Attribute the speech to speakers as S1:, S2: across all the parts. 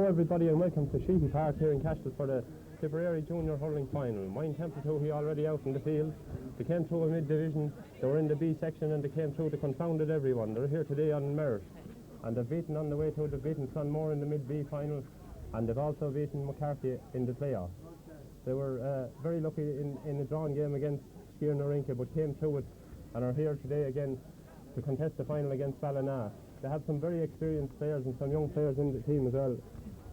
S1: Hello everybody and welcome to Sheehy Park here in Cashel for the Tipperary Junior Hurling Final. Mine Templetuohy already out in the field. They came through a mid-division, they were in the B section and they came through, they confounded everyone. They're here today on merit. And they've beaten on the way through, they've beaten Clonmore in the mid-B final and they've also beaten McCarthy in the playoff. They were very lucky in a drawn game against Skiernarinka but came through it and are here today again to contest the final against Ballina. They have some very experienced players and some young players in the team as well.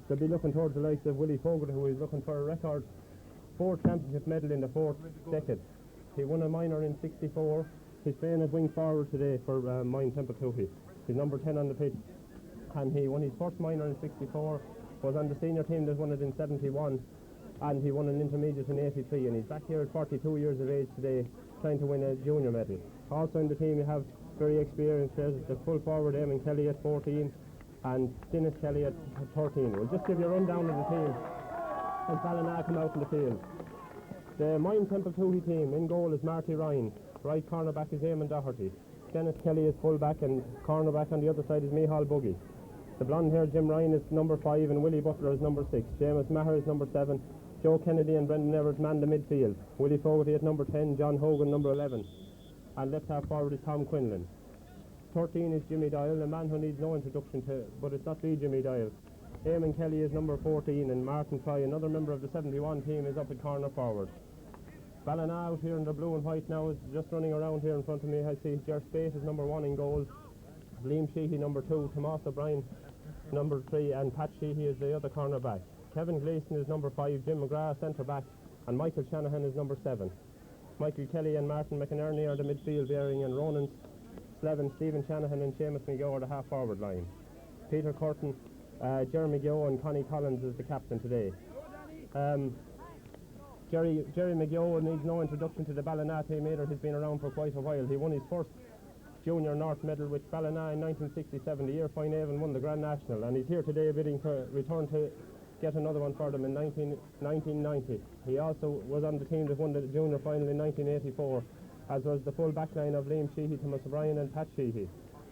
S1: They'll be looking towards the likes of Willie Fogarty, who is looking for a record 4 championship medal in the 4th decade. He won a minor in 64. He's playing at wing forward today for Mine Templetuohy. He's number 10 on the pitch and he won his first minor in 64, was on the senior team that won it in 71 and he won an intermediate in 83 and he's back here at 42 years of age today trying to win a junior medal. Also in the team you have very experienced players, the full forward Eamon Kelly at 14 and Dennis Kelly at 13. We'll just give you a rundown of the team and Ballina come out in the field. The Mine Templetuohy team, in goal is Marty Ryan, right cornerback is Eamon Doherty, Dennis Kelly is full back and cornerback on the other side is Micheál Buggy. The blonde hair Jim Ryan is number 5 and Willie Butler is number 6. Seamus Maher is number 7. Joe Kennedy and Brendan Everett man the midfield. Willie Fogarty at number 10, John Hogan number 11. And left half forward is Tom Quinlan. 13 is Jimmy Doyle, a man who needs no introduction to, but it's not the Jimmy Doyle. Eamon Kelly is number 14 and Martin Fry, another member of the 71 team, is up at corner forward. Ballina out here in the blue and white now is just running around here in front of me. I see Jer Spate is number 1 in goal, Liam Sheehy number 2, Tomas O'Brien number 3 and Pat Sheehy is the other corner back. Kevin Gleeson is number 5, Jim McGrath centre back and Michael Shanahan is number 7. Michael Kelly and Martin McInerney are the midfield bearing and Ronan Slevin, Stephen Shanahan and Seamus McGill are the half forward line. Peter Curtin, Jeremy McGill and Connie Collins is the captain today. Jerry McGill needs no introduction to the Ballina team either. He's been around for quite a while. He won his first Junior North medal with Ballina in 1967, the year Finehaven won the Grand National, and he's here today bidding to return to get another one for them in 1990. He also was on the team that won the junior final in 1984, as was the full back line of Liam Sheehy, Thomas O'Brien and Pat Sheehy.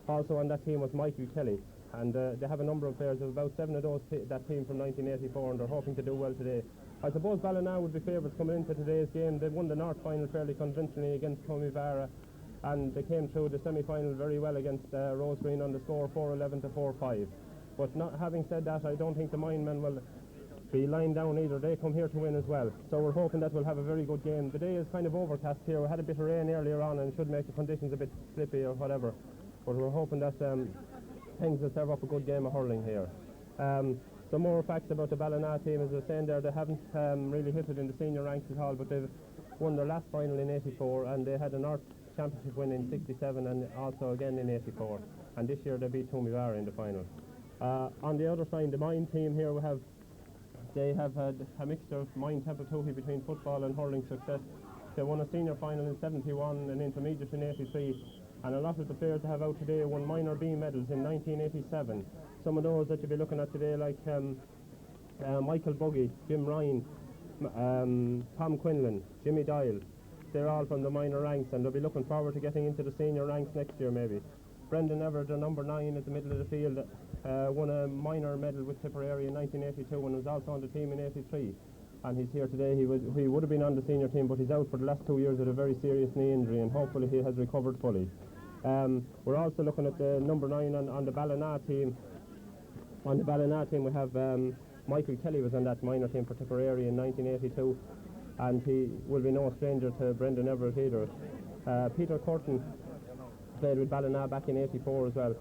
S1: Also on that team was Michael Kelly, and they have a number of players, of about 7 of those that team from 1984, and they're hoping to do well today. I suppose Ballina would be favourites coming into today's game. They won the North final fairly convincingly against Tomivara, and they came through the semi-final very well against Rose Green on the score 4-11 to 4-5. But not having said that, I don't think the Mine men will be lying down either. They come here to win as well, so we're hoping that we'll have a very good game. The day is kind of overcast here. We had a bit of rain earlier on and it should make the conditions a bit slippy or whatever, but we're hoping that things will serve up a good game of hurling here. Some more facts about the Ballina team. As I was saying there, they haven't really hit it in the senior ranks at all, but they've won their last final in 84 and they had a North Championship win in 67 and also again in 84, and this year they beat Tomivara in the final. On the other side, the Mine team here, they have had a mixture of Mine Templetuohy between football and hurling success. They won a senior final in 71, an intermediate in 83, and a lot of the players they have out today won minor B medals in 1987. Some of those that you'll be looking at today, like Michael Buggy, Jim Ryan, Tom Quinlan, Jimmy Doyle, they're all from the minor ranks and they'll be looking forward to getting into the senior ranks next year maybe. Brendan Everett, the number 9 at the middle of the field, won a minor medal with Tipperary in 1982 and was also on the team in 83. And he's here today. He would have been on the senior team, but he's out for the last 2 years with a very serious knee injury and hopefully he has recovered fully. We're also looking at the number 9 on the Ballina team. On the Ballina team we have Michael Kelly was on that minor team for Tipperary in 1982 and he will be no stranger to Brendan Everett either. Peter Curtin played with Ballina back in 84 as well.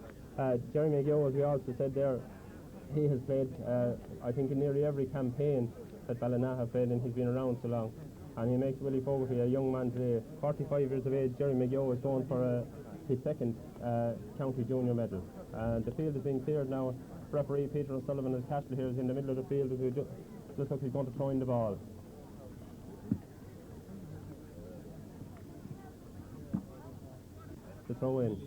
S1: Jeremy McGill, as we also said there, he has played I think in nearly every campaign that Ballina have played, and he's been around so long, and he makes Willie Fogarty a young man today. 45 years of age, Jeremy McGill is going for his second county junior medal. The field is being cleared now. Referee Peter O'Sullivan of Cashel here is in the middle of the field as we looks like he's going to throw in the ball. To throw in.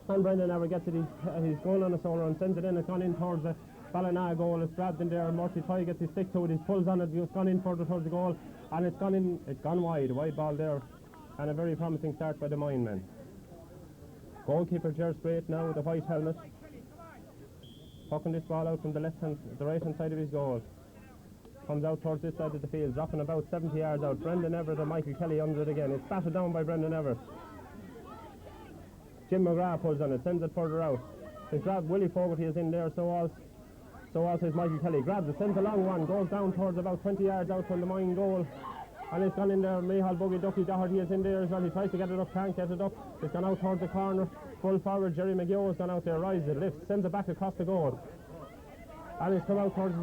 S1: And Brendan never gets it. He's going on a solo and sends it in. It's gone in towards the Ballina goal. It's grabbed in there. Murphy Troy gets his stick to it. He pulls on it. It's gone in further towards the goal. And it's gone in. It's gone wide. A wide ball there. And a very promising start by the Mine men. Goalkeeper Jer Spate now with the white helmet. Pucking this ball out from the right hand side of his goal. Comes out towards this side of the field, dropping about 70 yards out. Brendan Everett and Michael Kelly under it again. It's batted down by Brendan Everett. Jim McGrath pulls on it, sends it further out. It's grabbed. Willie Fogarty is in there, so also is Michael Kelly. Grabs it, sends a long one, goes down towards about 20 yards out from the mine goal. And it's gone in there. Mihal Buggy Ducky Doherty is in there as well. He tries to get it up, can't get it up. It's gone out towards the corner. Full forward, Jerry McGeough has gone out there, rises it, lifts, sends it back across the goal. And it's come out towards,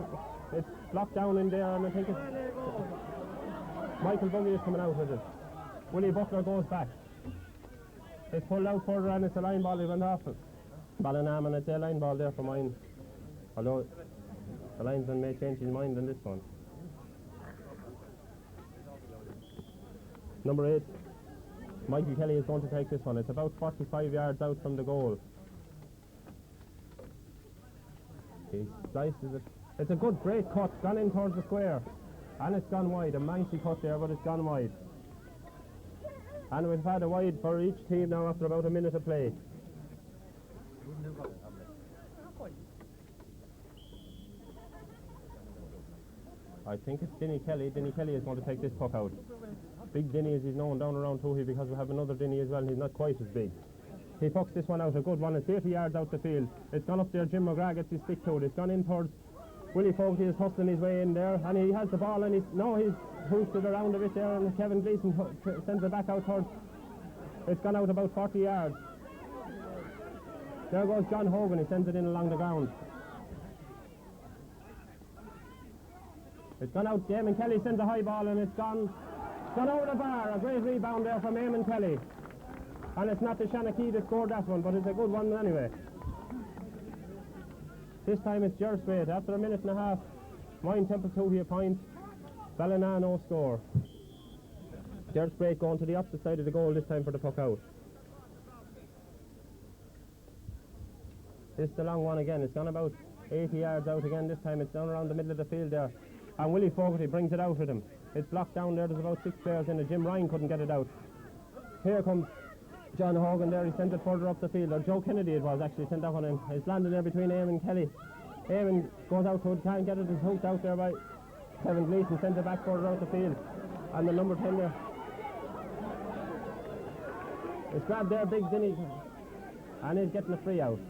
S1: it's blocked down in there, and I think it's Michael Buggy is coming out with it. Willie Buckler goes back. It's pulled out further and it's a line ball. He went off it. Ballinam, and it's a line ball there for mine. Although the linesman may change his mind on this one. Number 8, Michael Kelly is going to take this one. It's about 45 yards out from the goal. He slices it. It's a good, great cut. Gone in towards the square. And it's gone wide. A manky cut there, but it's gone wide. And we've had a wide for each team now after about a minute of play. I think it's Denny Kelly. Denny Kelly is going to take this puck out. Big Denny as he's known down around Toohey, because we have another Denny as well, and he's not quite as big. He pucks this one out, a good one. It's 80 yards out the field. It's gone up there. Jim McGrath gets his stick to it. It's gone in towards Willie Fogarty. Is hustling his way in there, and he has the ball, and he's hoosted around a bit there, and Kevin Gleeson sends it back out towards. It's gone out about 40 yards. There goes John Hogan. He sends it in along the ground. It's gone out. Eamon Kelly sends a high ball, and it's gone over the bar. A great rebound there from Eamon Kelly. And it's not the Shanachie that scored that one, but it's a good one anyway. This time it's Ger Spade. After a minute and a half, Mine Temple 2 a point. Ballina no score. Ger Spade going to the opposite side of the goal this time for the puck out. This is the long one again. It's gone about 80 yards out again. This time it's down around the middle of the field there. And Willie Fogarty brings it out with him. It's blocked down there. There's about 6 players in it. Jim Ryan couldn't get it out. Here comes John Hogan there. He sent it further up the field. Or Joe Kennedy it was actually sent that one in. It's landed there between Eamon and Kelly. Eamon goes out to it, can't get it. It's hooked out there by Kevin Gleeson. Sent it back further out the field. And the number 10 there. It's grabbed there, Big Dinny. And he's getting a free out.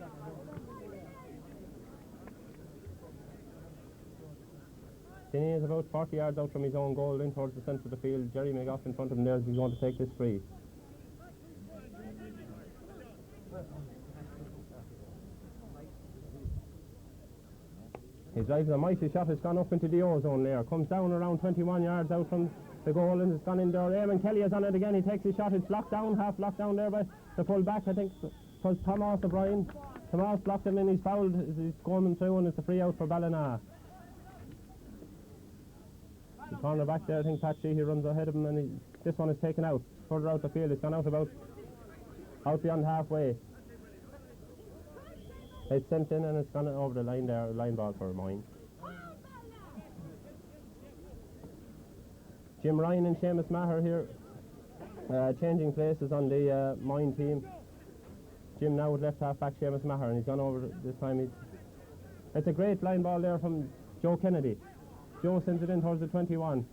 S1: Dinny is about 40 yards out from his own goal in towards the centre of the field. Jerry McGough in front of him there as he's going to take this free. He drives a mighty shot. It's gone up into the O-zone there. Comes down around 21 yards out from the goal and it's gone in there. Eamon Kelly is on it again. He takes his shot. It's blocked down, half blocked down there by the full back. I think it was Thomas O'Brien. Thomas blocked him and he's fouled. He's going through and it's a free out for Ballina. The corner back there, I think Pat Sheehy runs ahead of him, and this one is taken out further out the field. It's gone out out beyond halfway. It's sent in and it's gone over the line there, line ball for mine. Jim Ryan and Seamus Maher here, changing places on the mine team. Jim now with left half back Seamus Maher, and he's gone over this time. It's a great line ball there from Joe Kennedy. Joe sends it in towards the 21.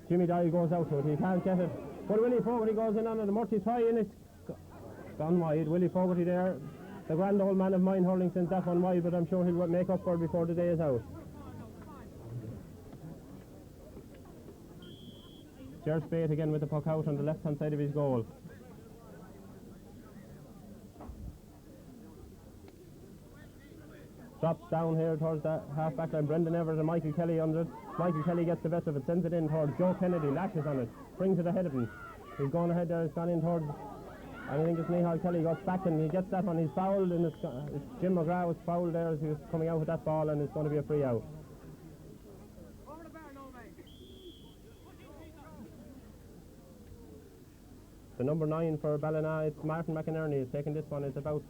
S1: Jimmy Doyle goes out to it. He can't get it. But Willie Fogarty goes in on it. The Murty try and it's gone wide. Willie Fogarty there. The grand old man of mine Hurling sends that one wide, but I'm sure he'll make up for it before the day is out. Ger Spade again with the puck out on the left hand side of his goal. Drops down here towards the half-back line. Brendan Everett and Michael Kelly under it. Michael Kelly gets the best of it, sends it in towards Joe Kennedy, lashes on it, brings it ahead of him. He's going ahead there, it's gone in towards, I think it's Nihal Kelly, goes back and he gets that one. He's fouled, and it's Jim McGrath was fouled there as he was coming out with that ball, and it's going to be a free out. The number 9 for Ballina, it's Martin McInerney, is taking this one. It's about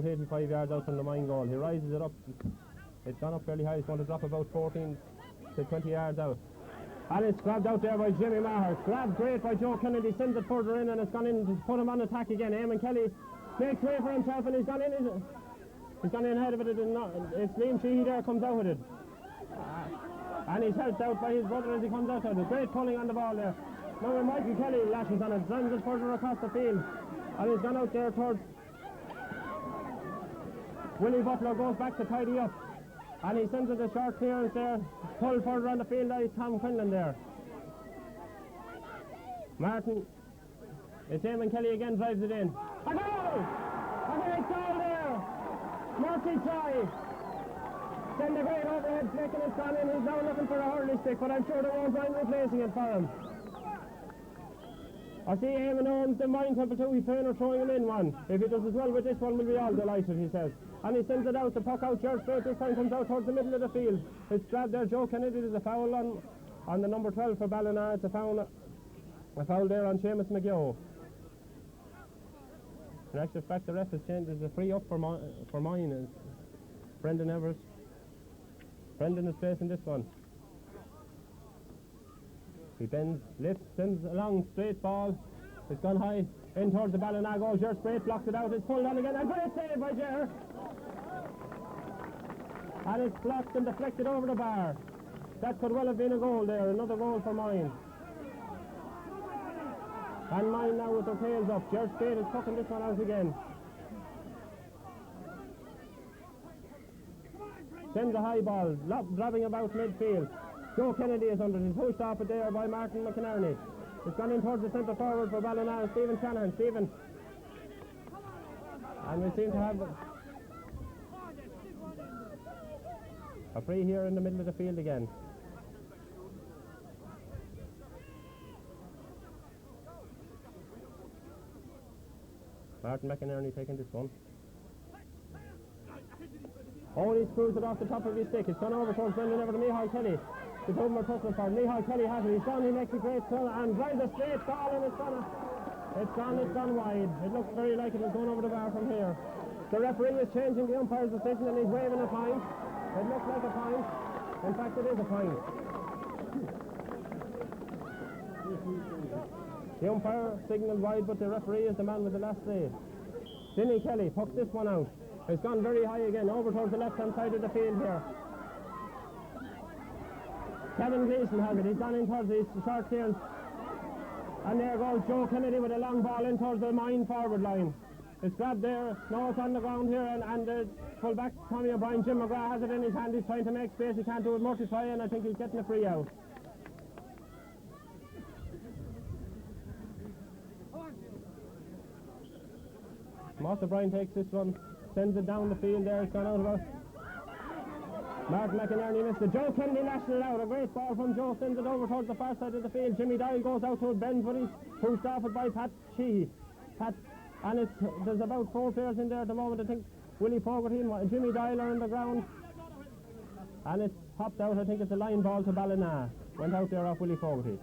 S1: 85 yards out from the mine goal. He rises it up. It's gone up fairly high. It's going to drop about 14 to 20 yards out. And it's grabbed out there by Jimmy Maher. Grabbed great by Joe Kennedy. Sends it further in and it's gone in to put him on attack again. Eamon Kelly makes way for himself and he's gone in. He's gone in ahead of it. It's Liam Sheehy there, comes out with it. And he's helped out by his brother as he comes out of it. Great pulling on the ball there. Now Michael Kelly lashes on it, sends it further across the field. And he's gone out there towards Willie Butler, goes back to tidy up. And he sends it a short clearance there. Pulled further on the field by Tom Quinlan there. Martin. It's Eamon Kelly again, drives it in. A goal! A great goal there! Murphy try. Send a great overhead flick and it's gone in. He's now looking for a hurling stick, but I'm sure they won't mind replacing it for him. I see Eamon owns the mind temple too. He's throwing him in one. If he does as well with this one, we'll be all delighted, he says. And he sends it out, the puck out, George Strait this time comes out towards the middle of the field. It's grabbed there, Joe Kennedy, there's a foul on the number 12 for Ballina. It's a foul there on Seamus McGill. In actual fact, the ref has changed. There's a free up for mine. Is Brendan Evers. Brendan is facing this one. He bends, lifts, sends a long straight ball. It's gone high in towards the Ballina goal. Ger Sprate blocks it out. It's pulled on again. A great save by Ger. And it's blocked and deflected over the bar. That could well have been a goal there. Another goal for mine. And mine now with their tails up. Ger Sprate is tucking this one out again. Sends a high ball, dropping about midfield. Joe Kennedy is under it. Pushed off it there by Martin McInerney. It's gone in towards the centre forward for Ballina. Stephen Shanahan. Stephen. And we seem to have a free here in the middle of the field again. Martin McInerney taking this one. Oh, he screws it off the top of his stick. It's gone over towards Brendan Everett to Micheál Kelly. The Dublin touching for Micheál Kelly has it. He's gone, he makes a great turn and drives a straight ball and it's gone wide. It looks very like it was going over the bar from here. The referee is changing the umpire's decision and he's waving a point. It looks like a point. In fact, it is a point. The umpire signalled wide, but the referee is the man with the last say. Vinnie Kelly pucks this one out. It's gone very high again, over towards the left-hand side of the field here. Kevin Gleeson has it. He's gone in towards the short clearance. And there goes Joe Kennedy with a long ball in towards the mine forward line. It's grabbed there. Now it's on the ground here, and the full-back Tommy O'Brien, Jim McGrath, has it in his hand. He's trying to make space. He can't do it. Murphy try, and I think he's getting a free out. Mark O'Brien takes this one, sends it down the field there. It's gone out about. Martin McInerney missed it. Joe Kennedy lashed it out. A great ball from Joe, sends it over towards the far side of the field. Jimmy Doyle goes out to it, bends, but he's pushed off it by Pat Sheehy. And there's about 4 players in there at the moment. I think Willie Fogarty and Jimmy Doyle are on the ground. And it's popped out. I think it's a line ball to Ballina. Went out there off Willie Fogarty.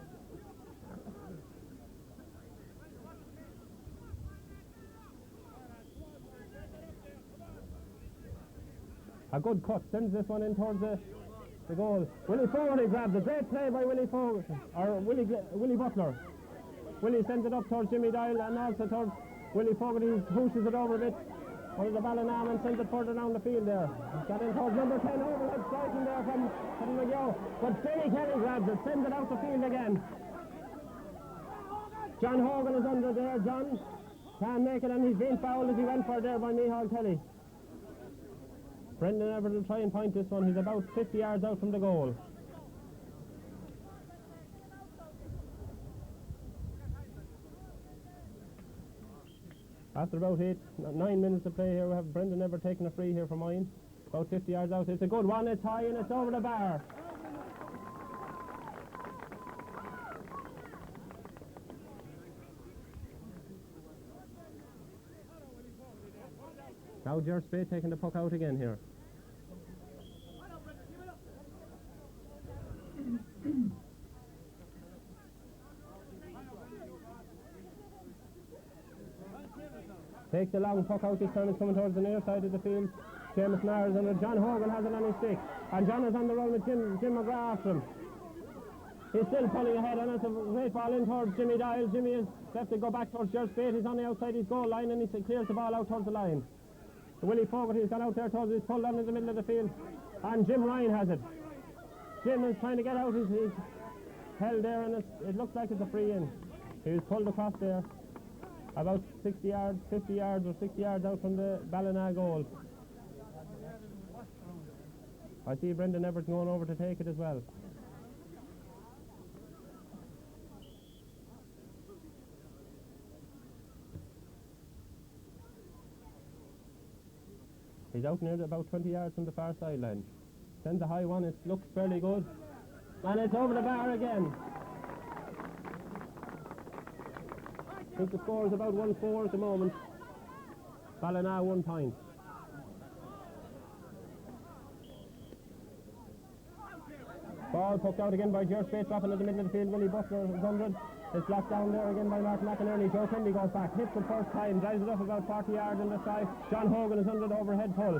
S1: A good cut, sends this one in towards the goal. Willie Fogarty grabs it. Great play by Willie Fogarty, or Willie Butler. Willie sends it up towards Jimmy Doyle and also towards Willie Fogarty. He pushes it over a bit under the Ballina and sends it further down the field there. He's got in towards number 10, overhead striking there from McGill. But Vinnie Kelly grabs it, sends it out the field again. John Hogan is under there. John can't make it, and he's been fouled as he went for there by Micheál Kelly. Brendan Everett will try and point this one. He's about 50 yards out from the goal. After about 9 minutes to play here, we have Brendan Everett taking a free here for mine. About 50 yards out. It's a good one. It's high and it's over the bar. Now Ger Spade taking the puck out again here. Takes the long puck out this time. It's coming towards the near side of the field. Seamus Nair's under. John Hogan has it on his stick. And John is on the run with Jim McGrath after him. He's still pulling ahead, and it's a great ball in towards Jimmy Doyle. Jimmy is left to go back towards Ger Spade. He's on the outside his goal line, and he clears the ball out towards the line. Willie Fogarty's gone out there towards he's pulled on in the middle of the field. And Jim Ryan has it. Jim is trying to get out. He's held there, and it looks like it's a free in. He was pulled across there about 60 yards, 50 yards or 60 yards out from the Ballina goal. I see Brendan Everett going over to take it as well. He's out near about 20 yards from the far sideline. Sends a high one, it looks fairly good. And it's over the bar again. I think the score is about 1-4 at the moment. Ballina 1 point. Ball poked out again by Ger Space, dropping in the middle of the field. Willie Butler is under it. It's blocked down there again by Martin McInerney. Joe Kennedy goes back, hits the first time, drives it up about 40 yards in the sky. John Hogan is under the overhead pull.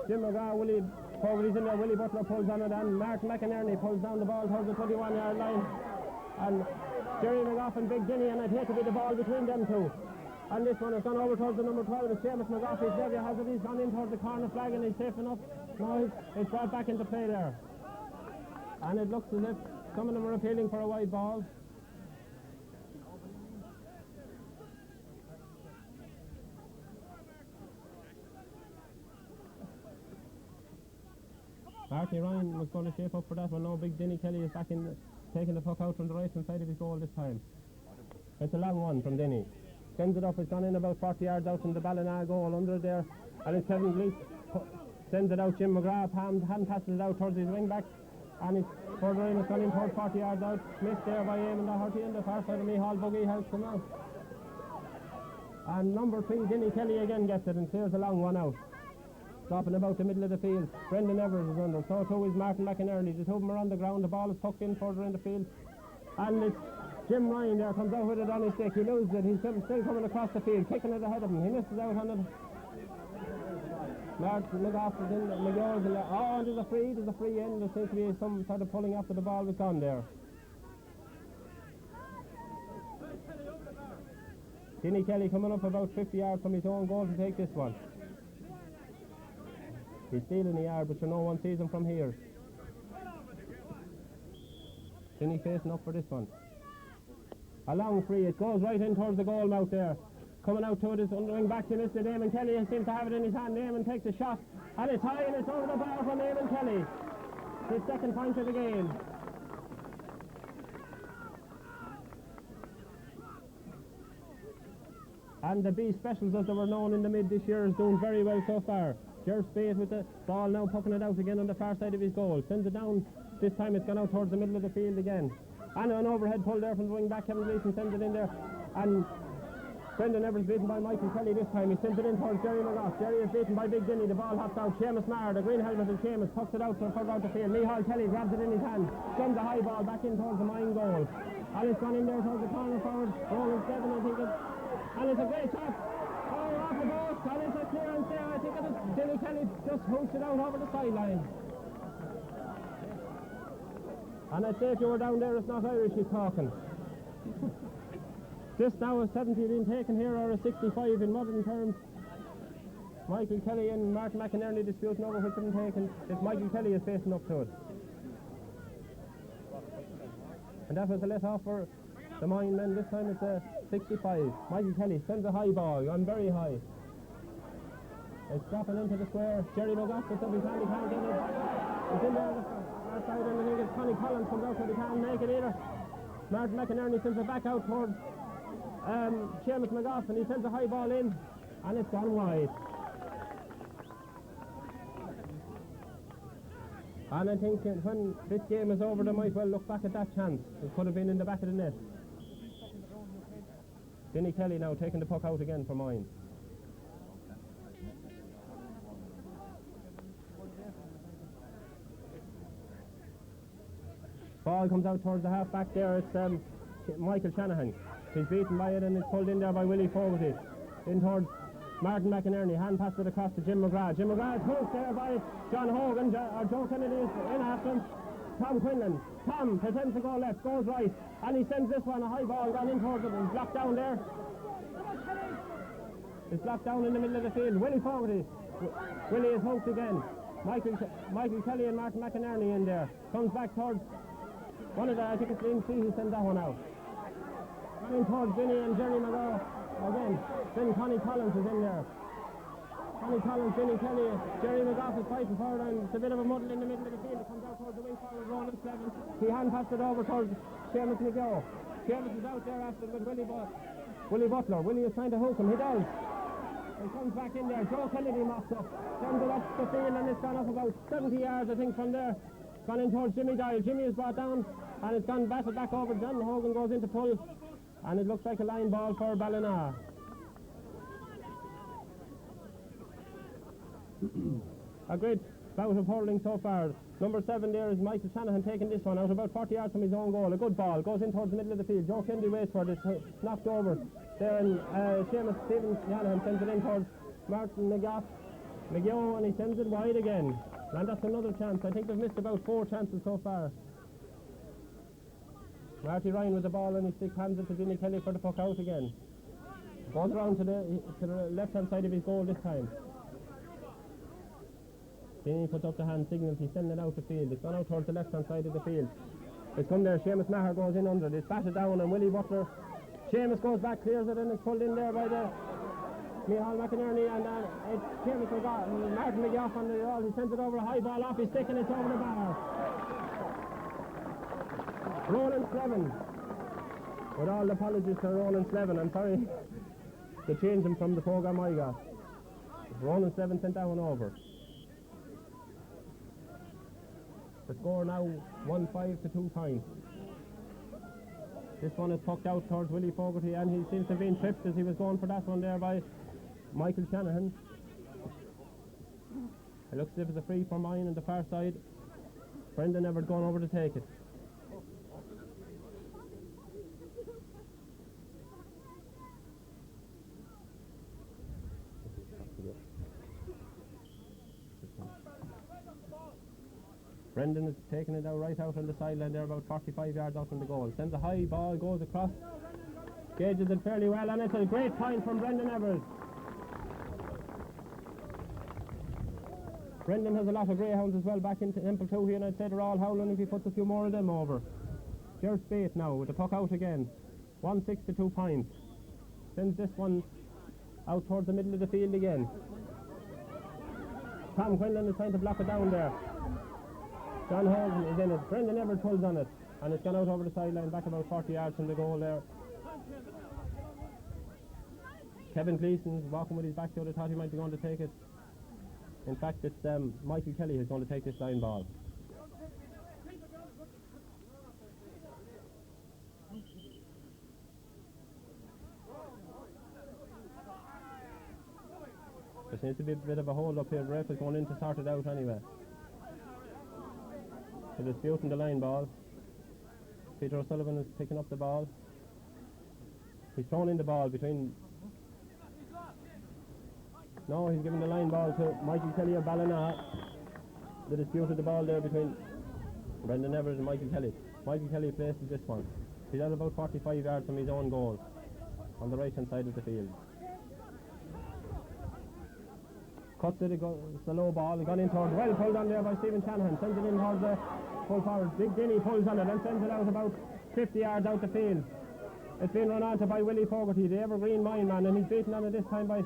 S1: Jim McGrath, Willie Fogarty's in there. Willie Butler pulls on it, and Martin McInerney pulls down the ball towards the 21-yard line. And Jerry McGough and Big Denny, and I'd hate to be the ball between them two. And this one has gone over towards the number 12. It's Seamus McGough. His Debbie has it. He's gone in towards the corner flag, and he's safe enough. No, it's brought back into play there. And it looks as if some of them are appealing for a wide ball. Marty Ryan was going to shape up for that one. No, Big Denny Kelly is back in, taking the puck out from the right hand side of his goal this time. It's a long one from Denny. Sends it up, it's gone in about 40 yards out from the Ballina goal under there. And it's Kevin Glees sends it out. Jim McGrath hand passes it out towards his wing back. And it's further in, it's gone in towards 40 yards out. Missed there by Eamon Doherty on the far side of me. Hall Buggy has come out. And number 3, Denny Kelly again gets it and clears a long one out. Dropping about the middle of the field. Brendan Evers is under. So too is Martin McInerney. The two of them are on the ground. The ball is tucked in further in the field. And it's Jim Ryan there, comes out with it on his stick. He loses it. He's still coming across the field, kicking it ahead of him. He misses out on it. Martin McGough is in. McGough is in there. Oh, there's a free in. There seems to be some sort of pulling after the ball was gone there. Denny Kelly coming up about 50 yards from his own goal to take this one. He's stealing the yard, but no one sees him from here. Denny facing up for this one. A long free, it goes right in towards the goal mouth there. Coming out to it is underwing back to Mr. Damon Kelly, and seems to have it in his hand. Damon takes a shot, and it's high, and it's over the bar from Damon Kelly. His second point of the game. And the B Specials, as they were known in the mid this year, is doing very well so far. Ger Spade with the ball now, pucking it out again on the far side of his goal. Sends it down. This time it's gone out towards the middle of the field again. And an overhead pull there from the wing back. Kevin Gleeson sends it in there. And Brendan Evers beaten by Michael Kelly this time. He sends it in towards Jerry McGough. Jerry is beaten by Big Denny. The ball hops out. Seamus Maher, the green helmet of Seamus, pucks it out to further out the field. Mihal Kelly grabs it in his hand. Sends the high ball back in towards the mine goal. And it's gone in there towards the corner forward. Roland Steven, I think it. And it's a great shot. Oh, off the post. And it's a clearance there. I think it is. Denny Kelly just hooks it out over the sideline. And I'd say if you were down there, it's not Irish he's talking. This now is 70 being taken here, or a 65 in modern terms. Michael Kelly and Martin McInerney disputing over which have been taken. If Michael Kelly is facing up to it. And that was a let off for the mine men. This time it's a 65. Michael Kelly sends a high ball, gone very high. It's dropping into the square. Jerry McGough puts up his hand, he can't get it. It's in there on the side, and I think it's Connie Collins comes out, but he can't make it either. Martin McInerney sends it back out towards Seamus McGough, and he sends a high ball in, and it's gone wide. And I think when this game is over, they might well look back at that chance. It could have been in the back of the net. Denny Kelly now taking the puck out again for mine. Ball comes out towards the half back there. It's Michael Shanahan. He's beaten by it, and it's pulled in there by Willie Fogarty. In towards Martin McInerney. Hand passes it across to Jim McGrath. Jim McGrath hooked there by John Hogan. Joe Kennedy is in after him. Tom Quinlan. Tom pretends to go left, goes right, and he sends this one, a high ball gone in towards it, and blocked down there. It's blocked down in the middle of the field. Willie Fogarty. Willie is hooked again. Michael Kelly and Martin McInerney in there. Comes back towards one of the, I think it's Liam C who sent that one out. In towards Vinny and Jerry McGraw again. Then Connie Collins is in there. Connie Collins, Vinny Kelly, Jerry McGough is fighting forward, and it's a bit of a muddle in the middle of the field. It comes out towards the wing forward, Ronan Slevin. He hand passed it over towards Seamus McGill. Seamus is out there after with Willie Butler. Willie is trying to hook him. He does. He comes back in there. Joe Kennedy mops up. Sends it up the field, and it's gone up about 70 yards, I think, from there. Gone in towards Jimmy Dial. Jimmy is brought down, and it's gone batted back over. John Hogan goes into pull, and it looks like a line ball for Ballina. A great bout of hurling so far. Number 7 there is Michael Shanahan taking this one out about 40 yards from his own goal. A good ball, goes in towards the middle of the field. Joe Kennedy waits for it, it's knocked over there, and Seamus Stephen Shanahan sends it in towards Martin McGill, and he sends it wide again. And that's another chance. I think they've missed about 4 chances so far. Marty Ryan with the ball and his stick, hands it to Vinny Kelly for the puck out again. Goes around to the left hand side of his goal this time. Vinny puts up the hand signals, he's sending it out the field. It's gone out towards the left hand side of the field. It's come there, Seamus Maher goes in under it. It's batted down, and Willie Butler. Seamus goes back, clears it, and it's pulled in there by the Micheál McInerney, and it's Seamus McGough, Martin McGough on the ball. He sends it over a high ball off his stick, and it's over the bar. Roland Slevin. With all apologies to Roland Slevin, I'm sorry to change him from the programme I got. Roland Slevin sent that one over. The score now 1-5 to 2 points. This one is pucked out towards Willie Fogarty, and he seems to have been tripped as he was going for that one there by Michael Shanahan. It looks as if it's a free for mine on the far side. Brendan Everett going over to take it. Brendan is taking it out right out on the sideline there, about 45 yards out from the goal. Sends a high ball, goes across, gauges it fairly well, and it's a great point from Brendan Evers. Brendan has a lot of greyhounds as well back into Temple 2 here, and I'd say they're all howling if he puts a few more of them over. Gerard Spate now with the puck out again. 1-6 to 2 points. Sends this one out towards the middle of the field again. Tom Quinlan is trying to block it down there. John Hogan is in it. Brendan Everett pulls on it, and it's gone out over the sideline, back about 40 yards from the goal there. Kevin Gleeson's walking with his back to it. I thought he might be going to take it. In fact, it's Michael Kelly who's going to take this line ball. There seems to be a bit of a hold up here. The ref is going in to sort it out anyway. So disputing the line ball. Peter O'Sullivan is picking up the ball. He's thrown in the ball between... No, he's giving the line ball to Michael Kelly of Ballina. They disputed the ball there between Brendan Evers and Michael Kelly. Michael Kelly places this one. He's at about 45 yards from his own goal on the right hand side of the field. Cuts it, it's a low ball, gone in towards, well pulled on there by Stephen Shanahan, sends it in towards the full forward. Big Denny pulls on it and sends it out about 50 yards out the field. It's been run on to by Willie Fogarty, the evergreen mine man, and he's beaten on it this time by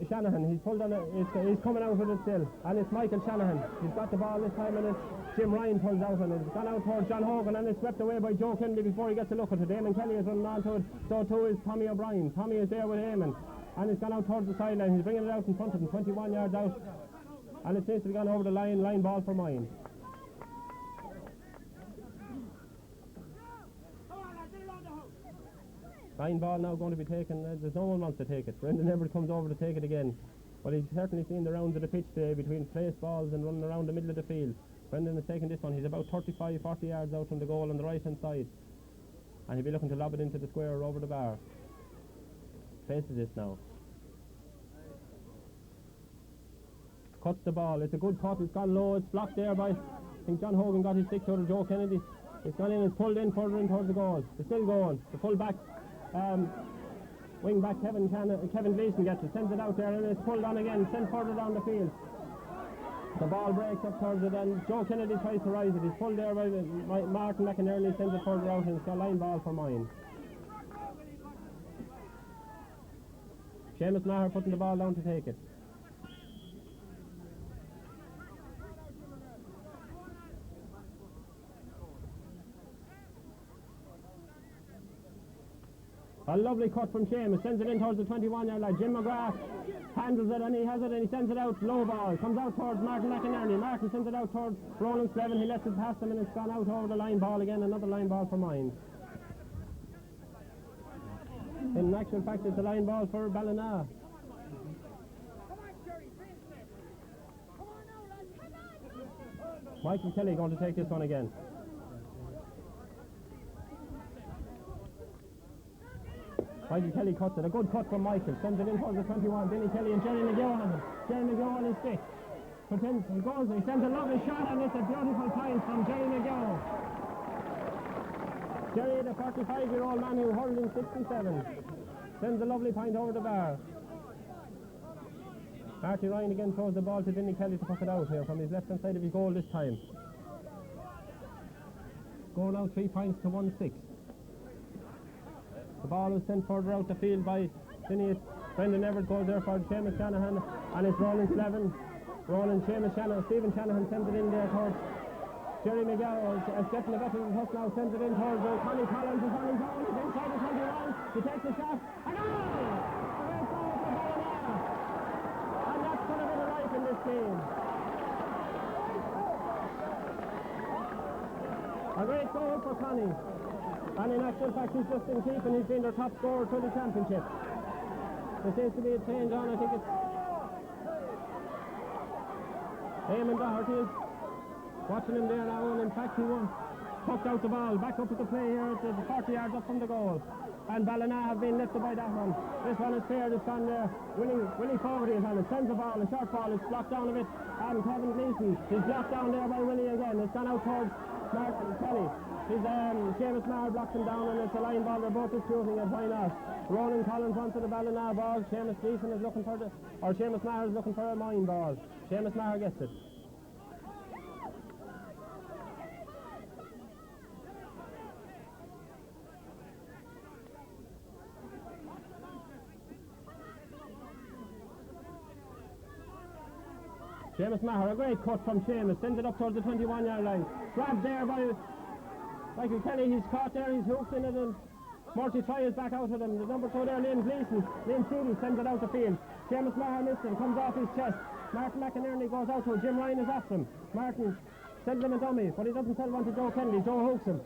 S1: Shanahan. He's pulled on it, he's coming out with it still, and it's Michael Shanahan. He's got the ball this time, and it's Jim Ryan pulls out on it. It's gone out towards John Hogan, and it's swept away by Joe Kennedy before he gets a look at it. Eamon Kelly is running on to it, so too is Tommy O'Brien. Tommy is there with Eamon, and it's gone out towards the sideline. He's bringing it out in front of him, 21 yards out, and it seems to be gone over the line ball for mine. Line ball now going to be taken. There's no one wants to take it. Brendan Everett comes over to take it again. But he's certainly seen the rounds of the pitch today between place balls and running around the middle of the field. Brendan is taking this one. He's about 35-40 yards out from the goal on the right hand side. And he'll be looking to lob it into the square or over the bar. Faces this now. Cuts the ball. It's a good cut. It's gone low. It's blocked there by, I think John Hogan got his stick to it, Joe Kennedy. It's gone in and pulled in further in towards the goal. It's still going. The full back Wing back Kevin Gleeson gets it, sends it out there, and it's pulled on again, sent further down the field. The ball breaks up towards it, and Joe Kennedy tries to rise it. He's pulled there by Martin McInerney, sends it further out, and it's got line ball for mine. Seamus Maher putting the ball down to take it. A lovely cut from Seamus, sends it in towards the 21-yard line. Jim McGrath handles it, and he has it, and he sends it out, low ball, comes out towards Martin McInerney. Martin sends it out towards Roland Slevin, he lets it past him, and it's gone out over the line ball again, another line ball for mine. In actual fact, it's a line ball for Ballina. Michael Kelly going to take this one again. Michael Kelly cuts it, a good cut from Michael, sends it in towards the 21, Denny Kelly and Jerry McGill on him. Jerry McGill on his stick. Pretends he goes, he sends a lovely shot, and it's a beautiful point from Jerry McGill. Jerry, the 45-year-old man who hurled in 67, sends a lovely point over the bar. Marty Ryan again throws the ball to Denny Kelly to puck it out here from his left-hand side of his goal this time. Goal now 3 points to 1-6. The ball is sent further out the field by Phineas. Brendan Everett goes there for Seamus Shanahan, and it's Roland Slevin. Seamus Shanahan, Stephen Shanahan sends it in there towards Jerry McGowan. Is getting a bit of the hook now, sends it in towards Connie Collins. Is on his own, he's inside the 21. He takes a shot, and a great goal for Ballina. And that's going to be the life in this game. A great goal for Connie. And in actual fact, he's just been keeping, he's been their top scorer through the championship. There seems to be a change on, I think it's Eamon Doherty is watching him there now, and in fact he won. Pucked out the ball, back up at the play here at the 40 yards up from the goal. And Ballina have been lifted by that one. This one is fair, it's gone there. Willie Fogarty is on it, sends the ball, a short ball, it's blocked down a bit. And Kevin Gleeson is blocked down there by Willie again. It's gone out towards Martin Kelly. Seamus Maher blocks him down, and it's a line ball. They're both disputing it. Why not? Ronan Collins wants the Ballina ball. Seamus Gleeson is looking for Seamus Maher is looking for a mine ball. Seamus Maher gets it. Seamus Maher, a great cut from Seamus, sends it up towards the 21-yard line. Grabbed there by Michael Kelly, he's caught there, he's hooked in it, and Murty Try is back out with him. The number 2 there, Liam Seeley sends it out the field. Seamus Maher missed it, comes off his chest. Martin McInerney goes out to him, Jim Ryan is after him. Martin sends him a dummy, but he doesn't send one to Joe Kennedy, Joe hooks him.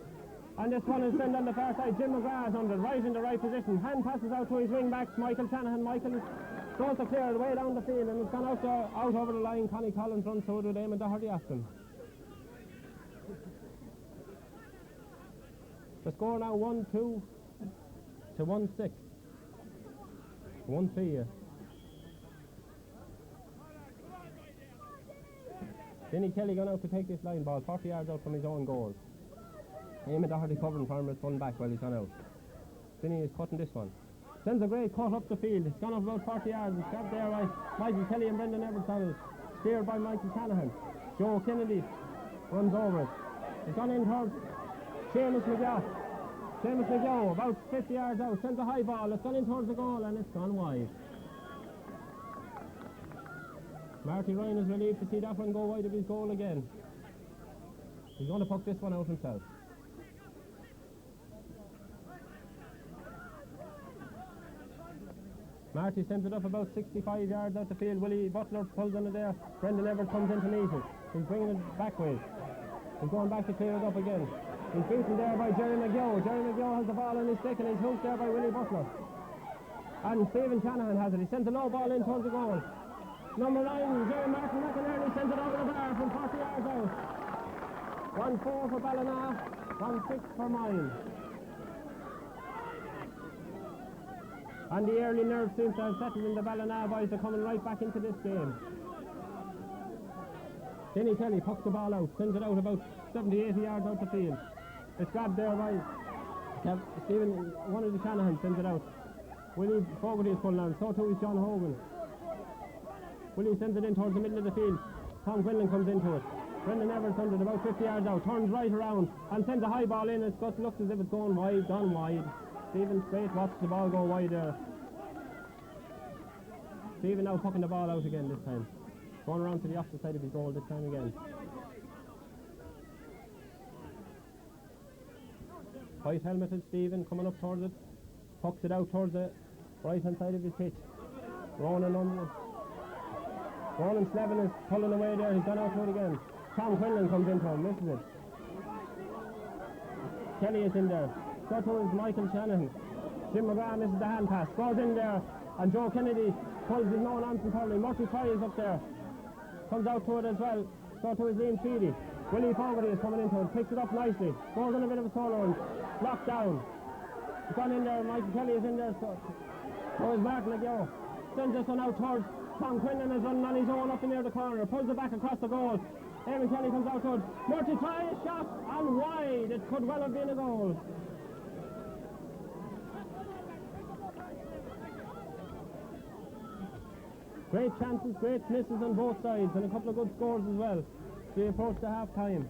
S1: And this one is sent on the far side. Jim McGrath is under, right in the right position. Hand passes out to his wing backs, Michael Shanahan. Michael goes to clear the way down the field, and it's gone out over the line. Connie Collins runs through with Eamon Doherty after him. The score now 1-2 to 1-6. 1-3 here. Denny Kelly gone out to take this line ball 40 yards out from his own goal. Eamon Doherty covering for him with one back while he's gone out. Denny is cutting this one. Sends a great cut up the field. It's gone up about 40 yards. It's grabbed there by Michael Kelly and Brendan Everett on it. Steered by Michael Shanahan. Joe Kennedy runs over it. It's gone in towards Seamus McGowan, about 50 yards out, sends a high ball, it's gone in towards the goal, and it's gone wide. Marty Ryan is relieved to see that one go wide of his goal again. He's going to puck this one out himself. Marty sends it up about 65 yards out the field. Willie Butler pulls on it there. Brendan Everett comes in to meet it. He's bringing it back ways. He's going back to clear it up again. He's beaten there by Jerry McGill. Jerry McGill has the ball on his stick, and he's hooked there by Willie Butler. And Stephen Shanahan has it. He sends a low ball in towards the goal. Number 9, Jerry Martin McInerney sends it over the bar from 40 yards out. 1-4 for Ballina, 1-6 for mine. And the early nerves seem to have settled in the Ballina boys. Are coming right back into this game. Denny Kelly pucks the ball out, sends it out about 70-80 yards out the field. It's grabbed there by Stephen, one of the Shanahan sends it out. Willie Fogarty is pulling on, so too is John Hogan. Willie sends it in towards the middle of the field. Tom Quinlan comes into it. Brendan Evers under it, about 50 yards out, turns right around and sends a high ball in. It looks as if it's going wide, gone wide. Stephen Spate watches the ball go wide there. Stephen now pucking the ball out again this time. Going around to the opposite side of his goal this time again. White helmeted Stephen coming up towards it. Pucks it out towards the right hand side of his pitch. Ronan Slevin is pulling away there. He's gone out to it again. Tom Quinlan comes into him, misses it. Kelly is in there. So too is Michael Shanahan. Jim McGrath misses the hand pass. Goes in there. And Joe Kennedy pulls his no nonsense hurling. Murphy Fry is up there. Comes out to it as well. So too is Liam Feedy. Willie Fogarty is coming into it. Picks it up nicely. Goes on a bit of a solo and locked down. He's gone in there. Michael Kelly is in there. So is Martin McGill. Sends this one out towards Tom Quinlan is running on his own up near the corner. Pulls it back across the goal. Eamon Kelly comes out to it. Murphy Fry is shot and wide. It could well have been a goal. Great chances, great misses on both sides, and a couple of good scores as well. They approach the half time.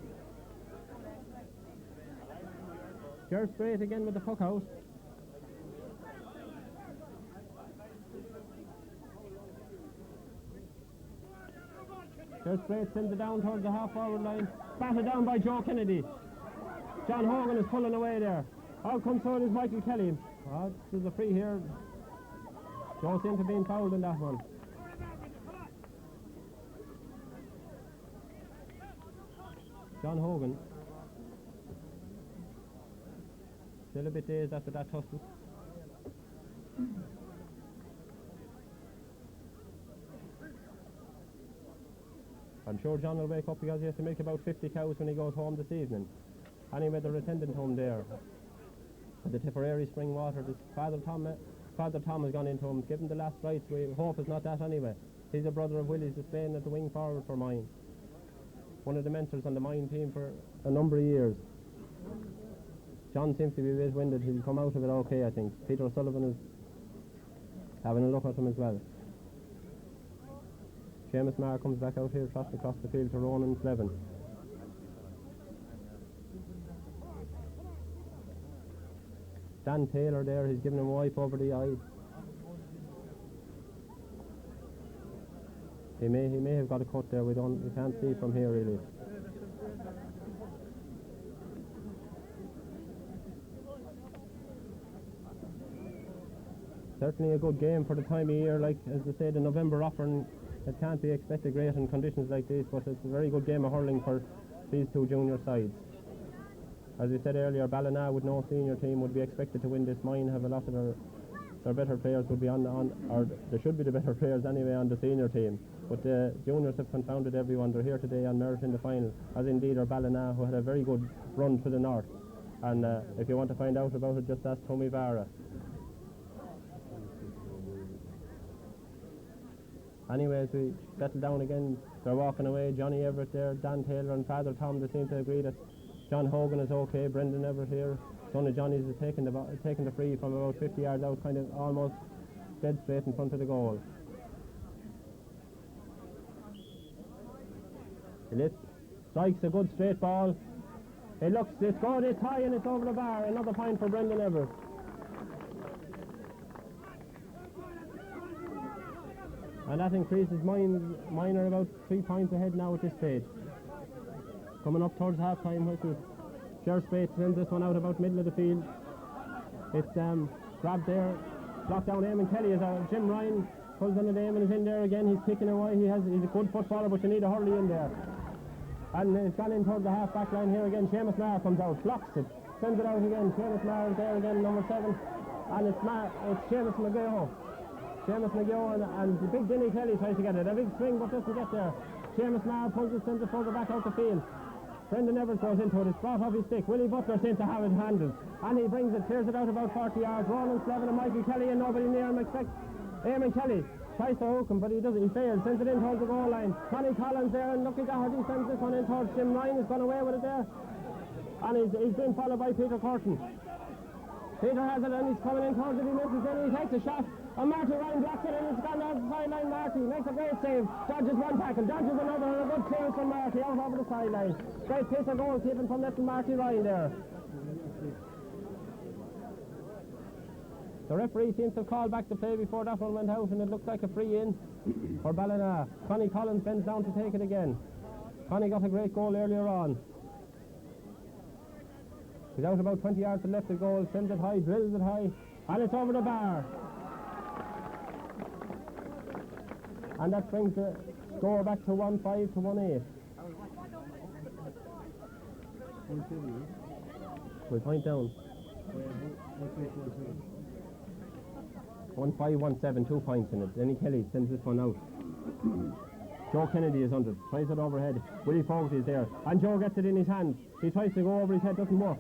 S1: Ger Straight again with the puck out. Ger Straight sends it down towards the half forward line. Batted down by Joe Kennedy. John Hogan is pulling away there. Out comes so is Michael Kelly. There's a free here. Joe seems to be fouled in that one. John Hogan still a bit dazed after that tussle. I'm sure John will wake up because he has to milk about 50 cows when he goes home this evening. Anyway, they're attendant home there at the Tipperary Spring Water. This Father Tom has gone into him, given the last rites. We hope it's not that anyway. He's a brother of Willie's, is playing at the wing forward for mine. One of the mentors on the mine team for a number of years. John seems to be a bit winded. He'll come out of it okay, I think. Peter O'Sullivan is having a look at him as well. Seamus Maher comes back out here, trotting across the field to Ronan Slevin. Dan Taylor there, he's giving him a wipe over the eye. He may have got a cut there. We can't see from here really. Certainly a good game for the time of year, like as they say, the November offering. It can't be expected great in conditions like this, but it's a very good game of hurling for these two junior sides. As we said earlier, Ballina with no senior team would be expected to win this. Mine have a lot of their better players would be or there should be the better players anyway on the senior team. But the juniors have confounded everyone. They're here today on merit in the final, as indeed are Ballina, who had a very good run to the north. And if you want to find out about it, just ask Tommy Vara. Anyway, as we settle down again, they're walking away. Johnny Everett there, Dan Taylor and Father Tom, they seem to agree that John Hogan is okay. Brendan Everett here, son of Johnny's, is taking the free from about 50 yards out, kind of almost dead straight in front of the goal. He strikes a good straight ball. It's good, it's high and it's over the bar. Another point for Brendan Everett. And that increases mine are about 3 points ahead now at this stage. Coming up towards half time whistle. Ger Spate sends this one out about middle of the field. It's grabbed there, blocked down. Eamon Kelly is out. Jim Ryan pulls on the name and is in there again. He's kicking away. He's a good footballer, but you need a Hurley in there. And it's gone in towards the half back line here again. Seamus Maher comes out, blocks it, sends it out again. Seamus Maher is there again, number 7. And it's Seamus McGill. Seamus McGill and the big Denny Kelly tries to get it. A big swing but doesn't get there. Seamus Maher pulls it, sends it further back out the field. Brendan Everett goes into it. It's brought off his stick. Willie Butler seems to have it handled. And he brings it, clears it out about 40 yards. Ronan Slevin and Michael Kelly and nobody near him except Eamon Kelly. Tries to hook him, but he doesn't. He fails. Sends it in towards the goal line. Connie Collins there, and look at how he sends this one in towards Jim Ryan. He's gone away with it there. And he's been followed by Peter Curtin. Peter has it and he's coming in towards it. He misses it and he takes a shot. And Marty Ryan blocks it and it's gone down the sideline. Marty makes a great save. Dodges one tackle, dodges another, and a good clearance from Marty out over the sideline. Great piece of goalkeeping from little Marty Ryan there. The referee seems to have called back the play before that one went out, and it looks like a free in for Ballina. Connie Collins bends down to take it again. Connie got a great goal earlier on. He's out about 20 yards to left of goal, sends it high, drills it high, and it's over the bar. And that brings the score back to 1-5 to 1-8. We'll point down. 1-5-1-7, 2 points in it. Denny Kelly sends this one out. Joe Kennedy is under, tries it overhead. Willie Fogarty is there, and Joe gets it in his hand. He tries to go over his head, doesn't work.